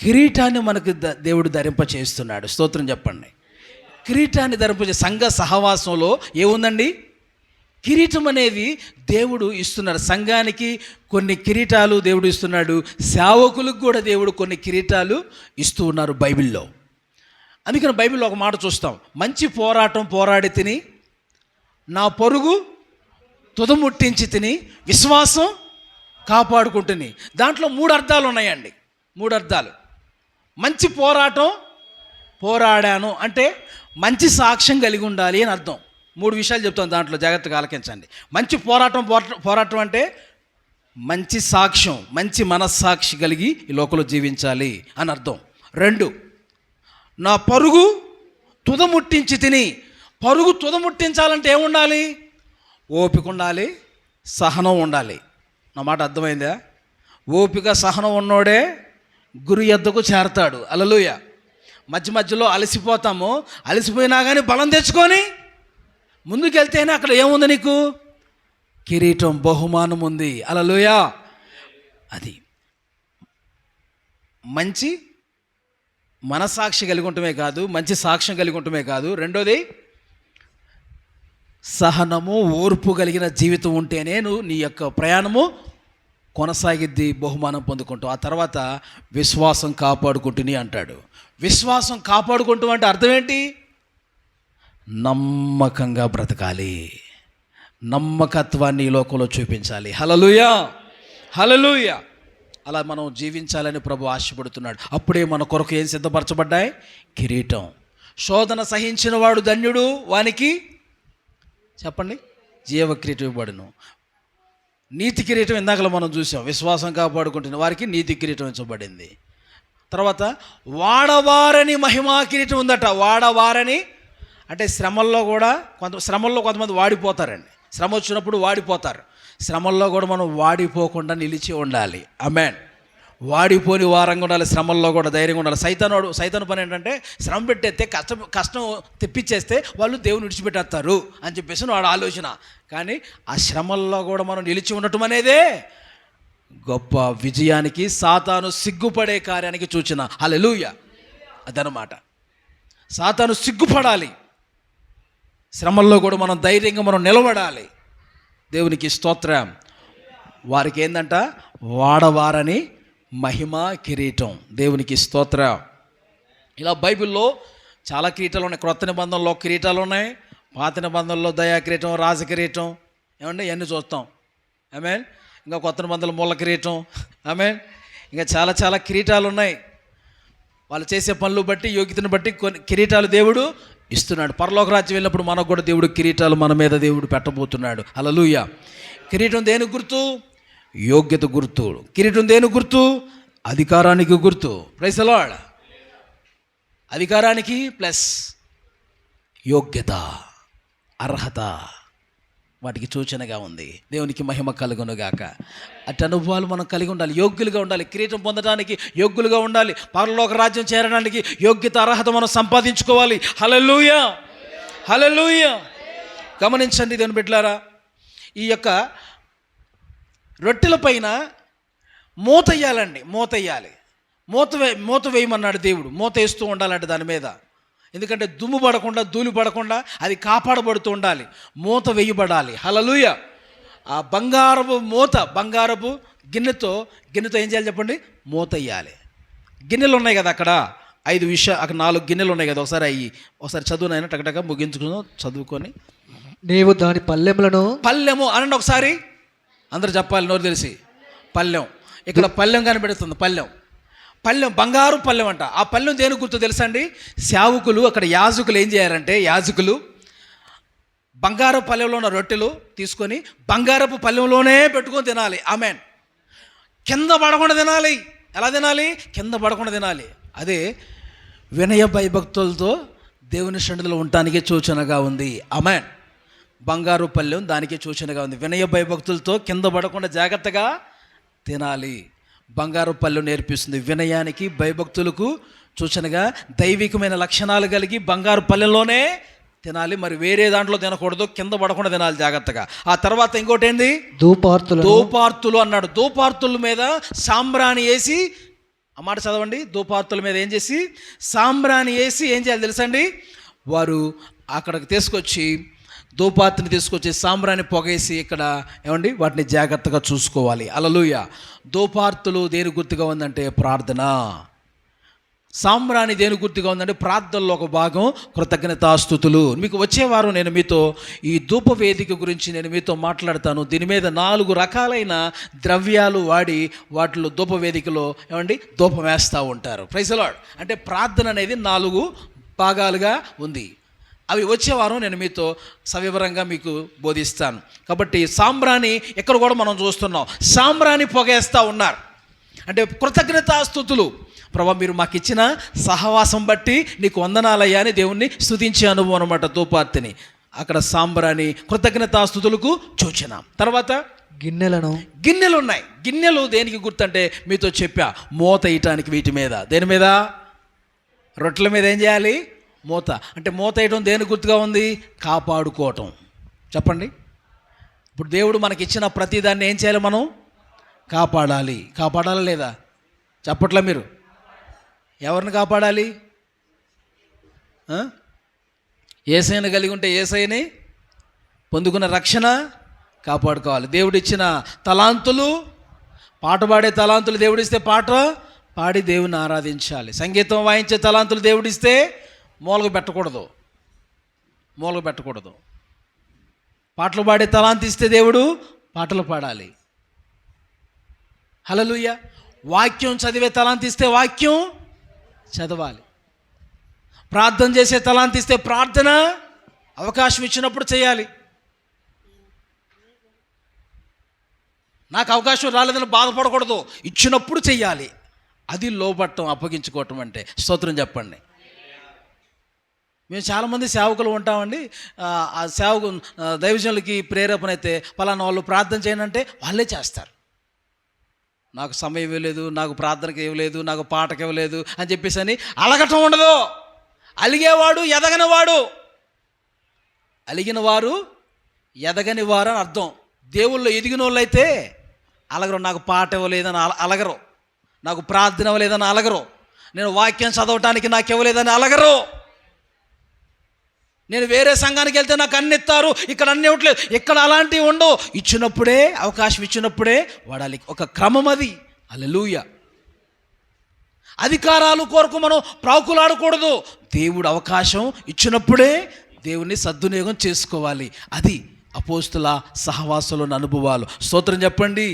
కిరీటాన్ని మనకు దేవుడు ధరింప చేస్తున్నాడు. స్తోత్రం చెప్పండి. కిరీటాన్ని ధరింప సంఘ సహవాసంలో ఏముందండి? కిరీటం అనేది దేవుడు ఇస్తున్నాడు. సంఘానికి కొన్ని కిరీటాలు దేవుడు ఇస్తున్నాడు, సేవకులకు కూడా దేవుడు కొన్ని కిరీటాలు ఇస్తూ ఉన్నారు బైబిల్లో. అందుకని బైబిల్లో ఒక మాట చూస్తాం, మంచి పోరాటం పోరాడి తిని నా పొరుగు తుదముట్టించి తిని విశ్వాసం కాపాడుకుంటుని. దాంట్లో 3 అర్థాలు ఉన్నాయండి. 3 అర్థాలు. మంచి పోరాటం పోరాడాను అంటే మంచి సాక్ష్యం కలిగి ఉండాలి అని అర్థం. 3 విషయాలు చెప్తాను, దాంట్లో జాగ్రత్తగా ఆలకించండి. మంచి పోరాటం అంటే మంచి సాక్ష్యం, మంచి మనస్సాక్షి కలిగి ఈ లోకంలో జీవించాలి అని అర్థం. 2, నా పరుగు తుదముట్టించి తిని. పరుగు తుదముట్టించాలంటే ఏముండాలి? ఓపిక ఉండాలి, సహనం ఉండాలి. నా మాట అర్థమైందా? ఓపిక సహనం ఉన్నోడే గురి యొద్దకు చేరతాడు. హల్లెలూయా. మధ్యలో అలసిపోతాము, అలసిపోయినా కానీ బలం తెచ్చుకొని ముందుకెళ్తేనే అక్కడ ఏముంది? నీకు కిరీటం, బహుమానం ఉంది. హల్లెలూయా. అది మంచి మనసాక్షి కలిగి ఉండటమే కాదు, మంచి సాక్ష్యం కలిగి ఉండటమే కాదు, రెండోది సహనము, ఓర్పు కలిగిన జీవితం ఉంటేనే నువ్వు నీ యొక్క ప్రయాణము కొనసాగిద్ది, బహుమానం పొందుకుంటావు. ఆ తర్వాత విశ్వాసం కాపాడుకుంటుని అంటాడు. విశ్వాసం కాపాడుకుంటూ అంటే అర్థం ఏంటి? నమ్మకంగా బ్రతకాలి, నమ్మకత్వాన్ని ఈ లోకంలో చూపించాలి. హల్లెలూయా, హల్లెలూయా. అలా మనం జీవించాలని ప్రభు ఆశపడుతున్నాడు. అప్పుడే మన కొరకు ఏం సిద్ధపరచబడ్డాయి? కిరీటం. శోధన సహించిన వాడు ధన్యుడు, వానికి చెప్పండి జీవ కిరీటం ఇవ్వబడును. నీతి కిరీటం ఇందాకలో మనం చూసాం. విశ్వాసం కాపాడుకుంటున్న వారికి నీతి కిరీటం ఇవ్వబడింది. తర్వాత వాడవారని మహిమా కిరీటం ఉందట. వాడవారని అంటే శ్రమల్లో కొంతమంది వాడిపోతారండి. శ్రమ వచ్చినప్పుడు వాడిపోతారు. శ్రమల్లో కూడా మనం వాడిపోకుండా నిలిచి ఉండాలి. ఆమేన్. వాడిపోని వారంగా ఉండాలి, శ్రమల్లో కూడా ధైర్యంగా ఉండాలి. సైతాను పని ఏంటంటే శ్రమ పెట్టేస్తే కష్టం తెప్పించేస్తే వాళ్ళు దేవుని విడిచిపెట్టేస్తారు అని చెప్పేసి వాడు ఆలోచన. కానీ ఆ శ్రమల్లో కూడా మనం నిలిచి ఉండటం అనేదే గొప్ప విజయానికి, సాతాను సిగ్గుపడే కార్యానికి సూచన. హల్లెలూయా. అదనమాట. సాతాను సిగ్గుపడాలి. శ్రమల్లో కూడా మనం ధైర్యంగా మనం నిలబడాలి. దేవునికి స్తోత్రం. వారికి ఏందంట? వాడవారని మహిమ కిరీటం. దేవునికి స్తోత్రం. ఇలా బైబిల్లో చాలా కిరీటాలు ఉన్నాయి. క్రొత్త నిబంధనలో కిరీటాలు ఉన్నాయి, పాత నిబంధనలో దయా కిరీటం, రాజ కిరీటం, ఏమంటే ఇవన్నీ చూస్తాం. ఆమేన్. ఇంకా కొత్త నిబంధనలో మూల కిరీటం. ఆమేన్. ఇంకా చాలా కిరీటాలు ఉన్నాయి. వాళ్ళు చేసే పనులు బట్టి, యోగ్యతను బట్టి కొన్ని కిరీటాలు దేవుడు ఇస్తున్నాడు. పరలోక రాజ్యం వెళ్ళినప్పుడు మనకు కూడా దేవుడు కిరీటాలు మన మీద దేవుడు పెట్టబోతున్నాడు. హల్లెలూయా. కిరీటం దేనికి గుర్తు? యోగ్యత గుర్తు. కిరీటం దేనికి గుర్తు? అధికారానికి గుర్తు. Praise the lord. అధికారానికి ప్లస్ యోగ్యత, అర్హత, వాటికి సూచనగా ఉంది. దేవునికి మహిమ కలుగునుగాక. అటు అనుభవాలు మనం కలిగి ఉండాలి, యోగ్యులుగా ఉండాలి. కిరీటం పొందడానికి యోగ్యులుగా ఉండాలి. పరలోక రాజ్యం చేరడానికి యోగ్యత, అర్హత మనం సంపాదించుకోవాలి. హల్లెలూయా, హల్లెలూయా. గమనించండి దేవుని బిడ్డలారా, ఈ యొక్క రొట్టెల పైన మూత వేయాలండి. మూత వేయమన్నాడు దేవుడు. మూత వేస్తూ ఉండాలంటే దాని మీద. ఎందుకంటే దుమ్ము పడకుండా, ధూళి పడకుండా అది కాపాడబడుతూ ఉండాలి. మూత వేయబడాలి. హల్లెలూయా. ఆ బంగారపు గిన్నెతో ఏం చేయాలి చెప్పండి? మూత వేయాలి. గిన్నెలు ఉన్నాయి కదా అక్కడ 5 విషయాలు, అక్కడ 4 గిన్నెలు ఉన్నాయి కదా, ఒకసారి చదువునైనా టకటక ముగించుకుని చదువుకొని. నీవు దాని పల్లెములను పల్లెము అనండి ఒకసారి, అందరు చెప్పాలి నోరు తెలిసి. పల్లెం, ఇక్కడ పల్లెం కనిపెడుతుంది. పల్లెం బంగారు పల్లెం అంట. ఆ పల్లెం దేనికి గుర్తు తెలుసా అండి? సేవకులు, అక్కడ యాజకులు ఏం చేయారంటే, యాజకులు బంగారు పల్లెంలో ఉన్న రొట్టెలు తీసుకొని బంగారపు పల్లెంలోనే పెట్టుకొని తినాలి. ఆమెన్. కింద పడకుండా తినాలి. ఎలా తినాలి? కింద పడకుండా తినాలి. అదే వినయ భయభక్తులతో దేవుని సన్నిధిలో ఉండటానికే సూచనగా ఉంది. ఆమెన్. బంగారు పల్లెం దానికే సూచనగా ఉంది. వినయ భయభక్తులతో కింద పడకుండా జాగ్రత్తగా తినాలి. బంగారు పల్లెం నేర్పిస్తుంది వినయానికి, భయభక్తులకు సూచనగా. దైవికమైన లక్షణాలు కలిగి బంగారు పల్లెంలోనే తినాలి, మరి వేరే దాంట్లో తినకూడదు. కింద పడకుండా తినాలి జాగ్రత్తగా. ఆ తర్వాత ఇంకోటి ఏంది? ధూపార్తులు అన్నాడు. ధూపార్తుల మీద సాంబ్రాణి వేసి, ఆ మాట చదవండి. ధూపార్తుల మీద ఏం చేసి? సాంబ్రాణి వేసి ఏం చేయాలి తెలుసండి? వారు అక్కడికి తీసుకొచ్చి ధూపార్తిని తీసుకొచ్చి సాంబ్రాణి పొగేసి ఇక్కడ ఏమండి వాటిని జాగ్రత్తగా చూసుకోవాలి. హల్లెలూయా. ధూపార్తులు దేని గుర్తుగా ఉందంటే ప్రార్థన. సాంబ్రాణి దేని గుర్తుగా ఉందంటే ప్రార్థనలో ఒక భాగం కృతజ్ఞతాస్తుతులు. మీకు వచ్చేవారం నేను మీతో ఈ ధూప వేదిక గురించి నేను మీతో మాట్లాడతాను. దీని మీద 4 రకాలైన ద్రవ్యాలు వాడి వాటిలో ధూప వేదికలో ఏమండి ధూపం వేస్తూ ఉంటారు. Praise the lord. అంటే ప్రార్థన అనేది 4 భాగాలుగా ఉంది. అవి వచ్చేవారం నేను మీతో సవివరంగా మీకు బోధిస్తాను. కాబట్టి సాంబ్రాణి ఎక్కడ కూడా మనం చూస్తున్నాం, సాంబ్రాణి పొగేస్తూ ఉన్నారు. అంటే కృతజ్ఞతాస్తుతులు. ప్రభా, మీరు మాకు ఇచ్చిన సహవాసం బట్టి నీకు వందనాలయ్యా అని దేవుణ్ణి స్తుతించే అనుభవం అనమాట ధూపార్తిని. అక్కడ సాంబ్రాణి కృతజ్ఞతాస్తుతులకు సూచన. తర్వాత గిన్నెలు ఉన్నాయి. గిన్నెలు దేనికి గుర్తంటే మీతో చెప్పా, మూత వేయటానికి. వీటి మీద దేని మీద? రొట్టెల మీద ఏం చేయాలి? మూత. అంటే మూత వేయటం దేనికి గుర్తుగా ఉంది? కాపాడుకోవటం. చెప్పండి. ఇప్పుడు దేవుడు మనకిచ్చిన ప్రతిదాన్ని ఏం చేయాలి? మనం కాపాడాలి. కాపాడాలా లేదా? చెప్పట్లా మీరు? ఎవరిని కాపాడాలి? యేసయ్యను కలిగి ఉంటే యేసయ్యని పొందుకున్న రక్షణ కాపాడుకోవాలి. దేవుడిచ్చిన తలాంతులు, పాట పాడే తలాంతులు దేవుడిస్తే పాట పాడి దేవుని ఆరాధించాలి. సంగీతం వాయించే తలాంతులు దేవుడిస్తే మూలకు పెట్టకూడదు. పాటలు పాడే తలాంతి ఇస్తే దేవుడు పాటలు పాడాలి. హల్లెలూయా. వాక్యం చదివే తలాంతి ఇస్తే వాక్యం చదవాలి. ప్రార్థన చేసే తలాంతి ఇస్తే ప్రార్థన అవకాశం ఇచ్చినప్పుడు చేయాలి. నాకు అవకాశం రాలేదని బాధపడకూడదు, ఇచ్చినప్పుడు చెయ్యాలి. అది లోబట్టం, అప్పగించుకోవటం అంటే. స్తోత్రం చెప్పండి. మేము చాలామంది సేవకులు ఉంటామండి. ఆ సేవకు దైవజనులకి ప్రేరేపణ అయితే పలానా వాళ్ళు ప్రార్థన చేయండి అంటే వాళ్ళే చేస్తారు. నాకు సమయం ఇవ్వలేదు, నాకు ప్రార్థనకి ఇవ్వలేదు, నాకు పాటకి ఇవ్వలేదు అని చెప్పేసి అని అలగటం ఉండదు. అలిగేవాడు ఎదగనివాడు. అలిగిన వారు ఎదగని వారు అని అర్థం. దేవుళ్ళు ఎదిగిన వాళ్ళు అయితే అలగరు. నాకు పాట ఇవ్వలేదని అలగరు, నాకు ప్రార్థన ఇవ్వలేదని అలగరు, నేను వాక్యం చదవటానికి నాకు ఇవ్వలేదని అలగరు. నేను వేరే సంఘానికి వెళ్తే నాకు అన్ని ఇస్తారు, ఇక్కడ అన్ని ఇవ్వట్లేదు. ఇక్కడ అలాంటివి ఉండవు. ఇచ్చినప్పుడే, అవకాశం ఇచ్చినప్పుడే వాడాలి. ఒక క్రమం అది. హల్లెలూయా. అధికారాలు కొరకు మనం ప్రాకులాడకూడదు. దేవుడు అవకాశం ఇచ్చినప్పుడే దేవుణ్ణి సద్వినియోగం చేసుకోవాలి. అది అపోస్తుల సహవాసంలోని అనుభవాలు. స్తోత్రం చెప్పండి.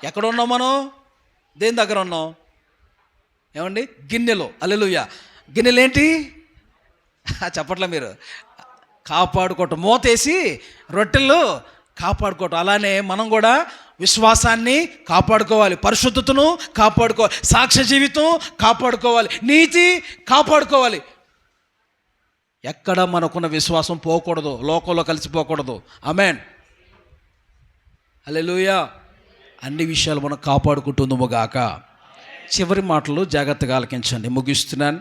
ఎక్కడ ఉన్నాం మనం? దేని దగ్గర ఉన్నాం? ఏమండి? గిన్నెలో. హల్లెలూయా. గిన్నెలు ఏంటి? చెప్పట్లే మీరు? కాపాడుకోవటం. మూతేసి రొట్టెలు కాపాడుకోవటం. అలానే మనం కూడా విశ్వాసాన్ని కాపాడుకోవాలి, పరిశుద్ధతను కాపాడుకోవాలి, సాక్ష్య జీవితం కాపాడుకోవాలి, నీతి కాపాడుకోవాలి. ఎక్కడ మనకున్న విశ్వాసం పోకూడదు, లోకంలో కలిసిపోకూడదు. ఆమేన్. హల్లెలూయా. అన్ని విషయాలు మనం కాపాడుకుంటుందము గాక. చివరి మాటలు జాగ్రత్తగా ఆలకించండి, ముగిస్తున్నాను.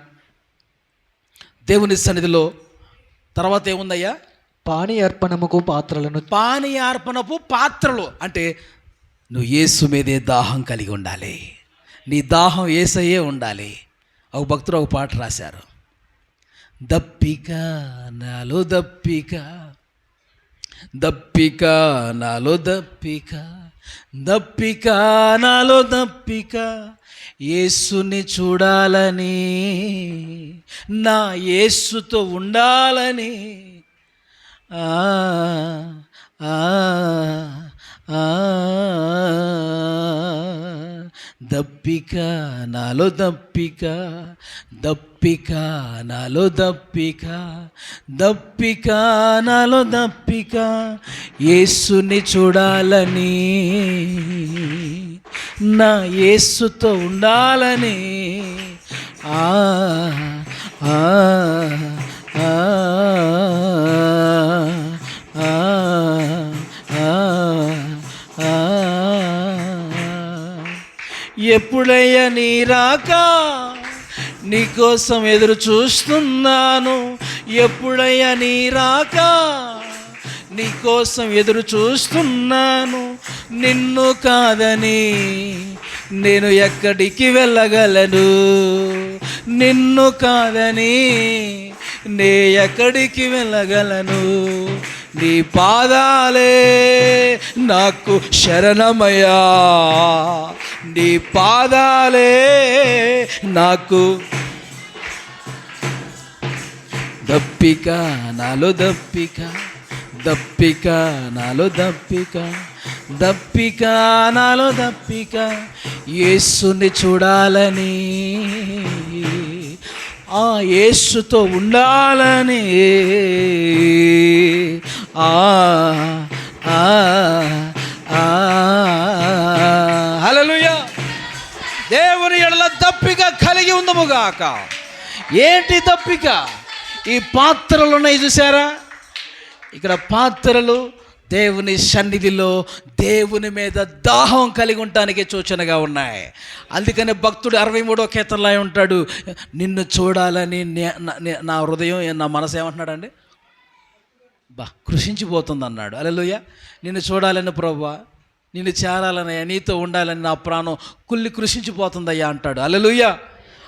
దేవుని సన్నిధిలో తర్వాత ఏముందయ్యా? పానీయార్పణపు పాత్రలు. అంటే నువ్వు యేసు మీదే దాహం కలిగి ఉండాలి. నీ దాహం యేసయ్యే ఉండాలి. ఒక భక్తుడు ఒక పాట రాశారు. దప్పిక నాలో దప్పిక, దప్పిక నాలో దప్పిక, దప్పిక నాలో దప్పిక, యేసుని చూడాలని, నా యేసుతో ఉండాలని, ఆ ఆ ఆ దప్పిక నాలో దప్పిక, దప్పిక నాలో దప్పిక, దప్పిక నాలో దప్పిక, యేసుని చూడాలని, నా యేసుతో ఉండాలని, ఆ ఆ ఆ ఆ ఆ ఎప్పుడయ్యా నీ రాక, నీకోసం ఎదురు చూస్తున్నాను. ఎప్పుడయ్యా నీ రాక, నీకోసం ఎదురు చూస్తున్నాను. నిన్ను కాదని నేను ఎక్కడికి వెళ్ళగలను, నిన్ను కాదని నే ఎక్కడికి వెళ్ళగలను. నీ పాదాలే నాకు శరణమయ్యా, నీ పాదాలే నాకు దప్పిక నాలో దప్పిక, దప్పిక నాలో దప్పిక, దప్పిక నాలో దప్పిక, యేసుని చూడాలని, ఆ యేసుతో ఉండాలని, ఆ ఆ ఆ హల్లెలూయా. దేవుని ఎడల దప్పిక కలిగి ఉందముగాక. ఏంటి దప్పిక? ఈ పాత్రలు ఉన్నాయి చూసారా, ఇక్కడ పాత్రలు దేవుని సన్నిధిలో దేవుని మీద దాహం కలిగి ఉండటానికి సూచనగా ఉన్నాయి. అందుకనే భక్తుడు 63వ కీర్తనలో ఉంటాడు, నిన్ను చూడాలని నా హృదయం, నా మనసు ఏమంటున్నాడండి, కృషించిపోతుంది అన్నాడు. హల్లెలూయా. నిన్ను చూడాలని ప్రభువా, నిన్ను చేరాలనయ్యా, నీతో ఉండాలని నా ప్రాణం కుళ్ళి కృషించిపోతుందయ్యా అంటాడు. హల్లెలూయా.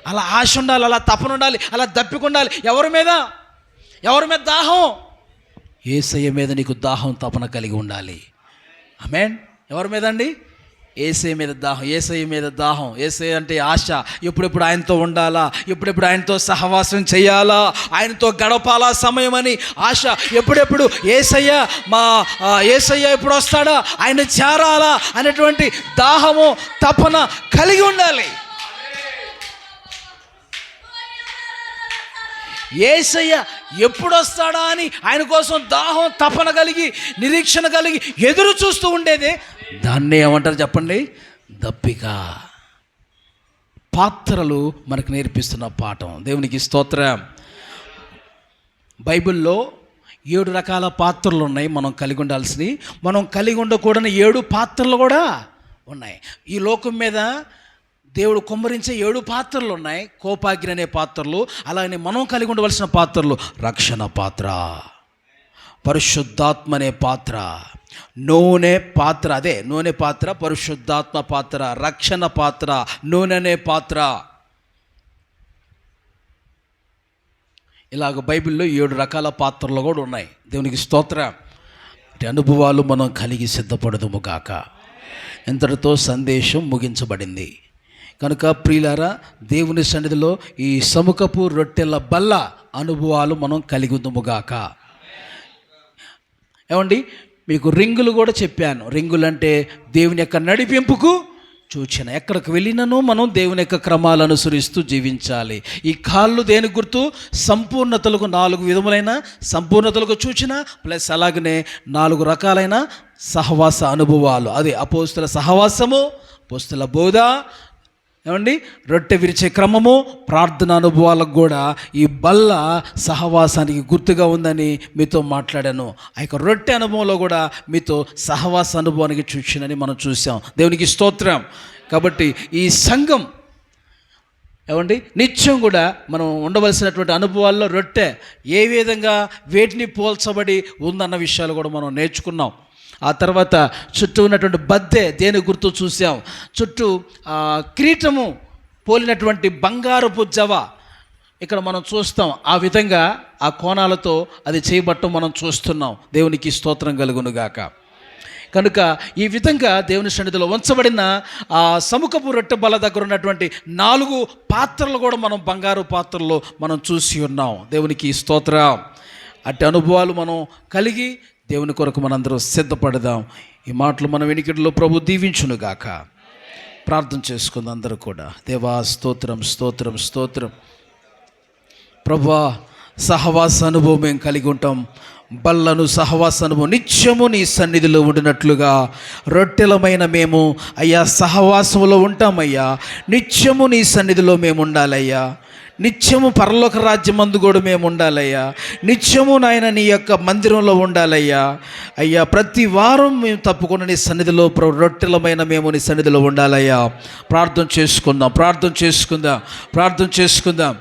అలా ఆశ ఉండాలి, అలా తపన ఉండాలి, అలా దప్పిక ఉండాలి. ఎవరి మీద? ఎవరి మీద దాహం? యేసయ్య మీద నీకు దాహం తపన కలిగి ఉండాలి. ఆమేన్. ఎవరి మీద అండి? యేసయ్య మీద దాహం. యేసయ్య మీద దాహం. యేసయ్య అంటే ఆశ. ఎప్పుడెప్పుడు ఆయనతో ఉండాలా, ఎప్పుడెప్పుడు ఆయనతో సహవాసం చేయాలా, ఆయనతో గడపాలా సమయం అని ఆశ. ఎప్పుడెప్పుడు యేసయ్య, మా యేసయ్య ఎప్పుడు వస్తాడా, ఆయన చేరాలా అనేటువంటి దాహము తపన కలిగి ఉండాలి. యేసయ్య ఎప్పుడు వస్తాడా అని ఆయన కోసం దాహం తపన కలిగి, నిరీక్షణ కలిగి ఎదురు చూస్తూ ఉండేదే దాన్నే ఏమంటారు చెప్పండి? దప్పిక. పాత్రలు మనకు నేర్పిస్తున్న పాఠం. దేవునికి స్తోత్రం. బైబిల్లో 7 రకాల పాత్రలు ఉన్నాయి మనం కలిగి ఉండాల్సినవి. మనం కలిగి ఉండకూడని 7 పాత్రలు కూడా ఉన్నాయి. ఈ లోకం మీద దేవుడు కుమ్మరించే 7 పాత్రలు ఉన్నాయి. కోపాగ్ని అనే పాత్రలు. అలాగే మనం కలిగి ఉండవలసిన పాత్రలు: రక్షణ పాత్ర, పరిశుద్ధాత్మ అనే పాత్ర, నూనె పాత్ర, అదే నూనె పాత్ర, పరిశుద్ధాత్మ పాత్ర, రక్షణ పాత్ర, నూనె అనే పాత్ర. ఇలాగ బైబిల్లో 7 రకాల పాత్రలు కూడా ఉన్నాయి. దేవునికి స్తోత్రం. అనుభవాలు మనం కలిగి సిద్ధపడదుము గాక. ఇంతటితో సందేశం ముగించబడింది. కనుక ప్రియులారా, దేవుని సన్నిధిలో ఈ సముఖపు రొట్టెల బల్ల అనుభవాలు మనం కలిగి ఉందుముగాక. ఏమండి, మీకు రింగులు కూడా చెప్పాను. రింగులు అంటే దేవుని యొక్క నడిపింపుకు సూచన. ఎక్కడికి వెళ్ళినను మనం దేవుని యొక్క క్రమాలు అనుసరిస్తూ జీవించాలి. ఈ కాళ్ళు దేని గుర్తు? సంపూర్ణతలకు 4 విధములైన సంపూర్ణతలకు సూచన, ప్లస్ అలాగనే 4 రకాలైన సహవాస అనుభవాలు. అదే అపోస్తుల సహవాసము, అపోస్తుల బోధ, ఏమండి రొట్టె విరిచే క్రమము, ప్రార్థన అనుభవాలకు కూడా ఈ బల్ల సహవాసానికి గుర్తుగా ఉందని మీతో మాట్లాడాను. ఆ యొక్క రొట్టె అనుభవంలో కూడా మీతో సహవాస అనుభవానికి చూసినని మనం చూసాం. దేవునికి స్తోత్రం. కాబట్టి ఈ సంఘం ఏమండి నిత్యం కూడా మనం ఉండవలసినటువంటి అనుభవాల్లో రొట్టె ఏ విధంగా వేటిని పోల్చబడి ఉందన్న విషయాలు కూడా మనం నేర్చుకున్నాం. ఆ తర్వాత చుట్టూ ఉన్నటువంటి బద్దె దేని గుర్తు చూసాం. చుట్టూ కిరీటము పోలినటువంటి బంగారపు జవ ఇక్కడ మనం చూస్తాం. ఆ విధంగా ఆ కోణాలతో అది చేయబట్టం మనం చూస్తున్నాం. దేవునికి స్తోత్రం కలుగునుగాక. కనుక ఈ విధంగా దేవుని సన్నిధిలో ఉంచబడిన ఆ సముఖపు రొట్టె బల్ల దగ్గర ఉన్నటువంటి 4 పాత్రలు కూడా మనం బంగారు పాత్రల్లో మనం చూసి ఉన్నాం. దేవునికి స్తోత్రం. అట్టి అనుభవాలు మనం కలిగి దేవుని కొరకు మనందరం సిద్ధపడదాం. ఈ మాటలు మన వెనుకడిలో ప్రభు దీవించునుగాక. ప్రార్థన చేసుకుందాం అందరూ కూడా. దేవా స్తోత్రం స్తోత్రం స్తోత్రం. ప్రభువా, సహవాస అనుభవం మేము కలిగి ఉంటాం. బల్లను సహవాస అనుభవం నిత్యము నీ సన్నిధిలో ఉండినట్లుగా రొట్టెలమైన మేము అయ్యా సహవాసములో ఉంటామయ్యా. నిత్యము నీ సన్నిధిలో మేము ఉండాలయ్యా. నిత్యము పరలోక రాజ్యమందు కూడా మేము ఉండాలయ్యా. నిత్యము నాయన నీ యొక్క మందిరంలో ఉండాలయ్యా. అయ్యా, ప్రతి వారం మేము తప్పకుండా నీ సన్నిధిలో రొట్టెలమైన మేము నీ సన్నిధిలో ఉండాలయ్యా. ప్రార్థన చేసుకుందాం.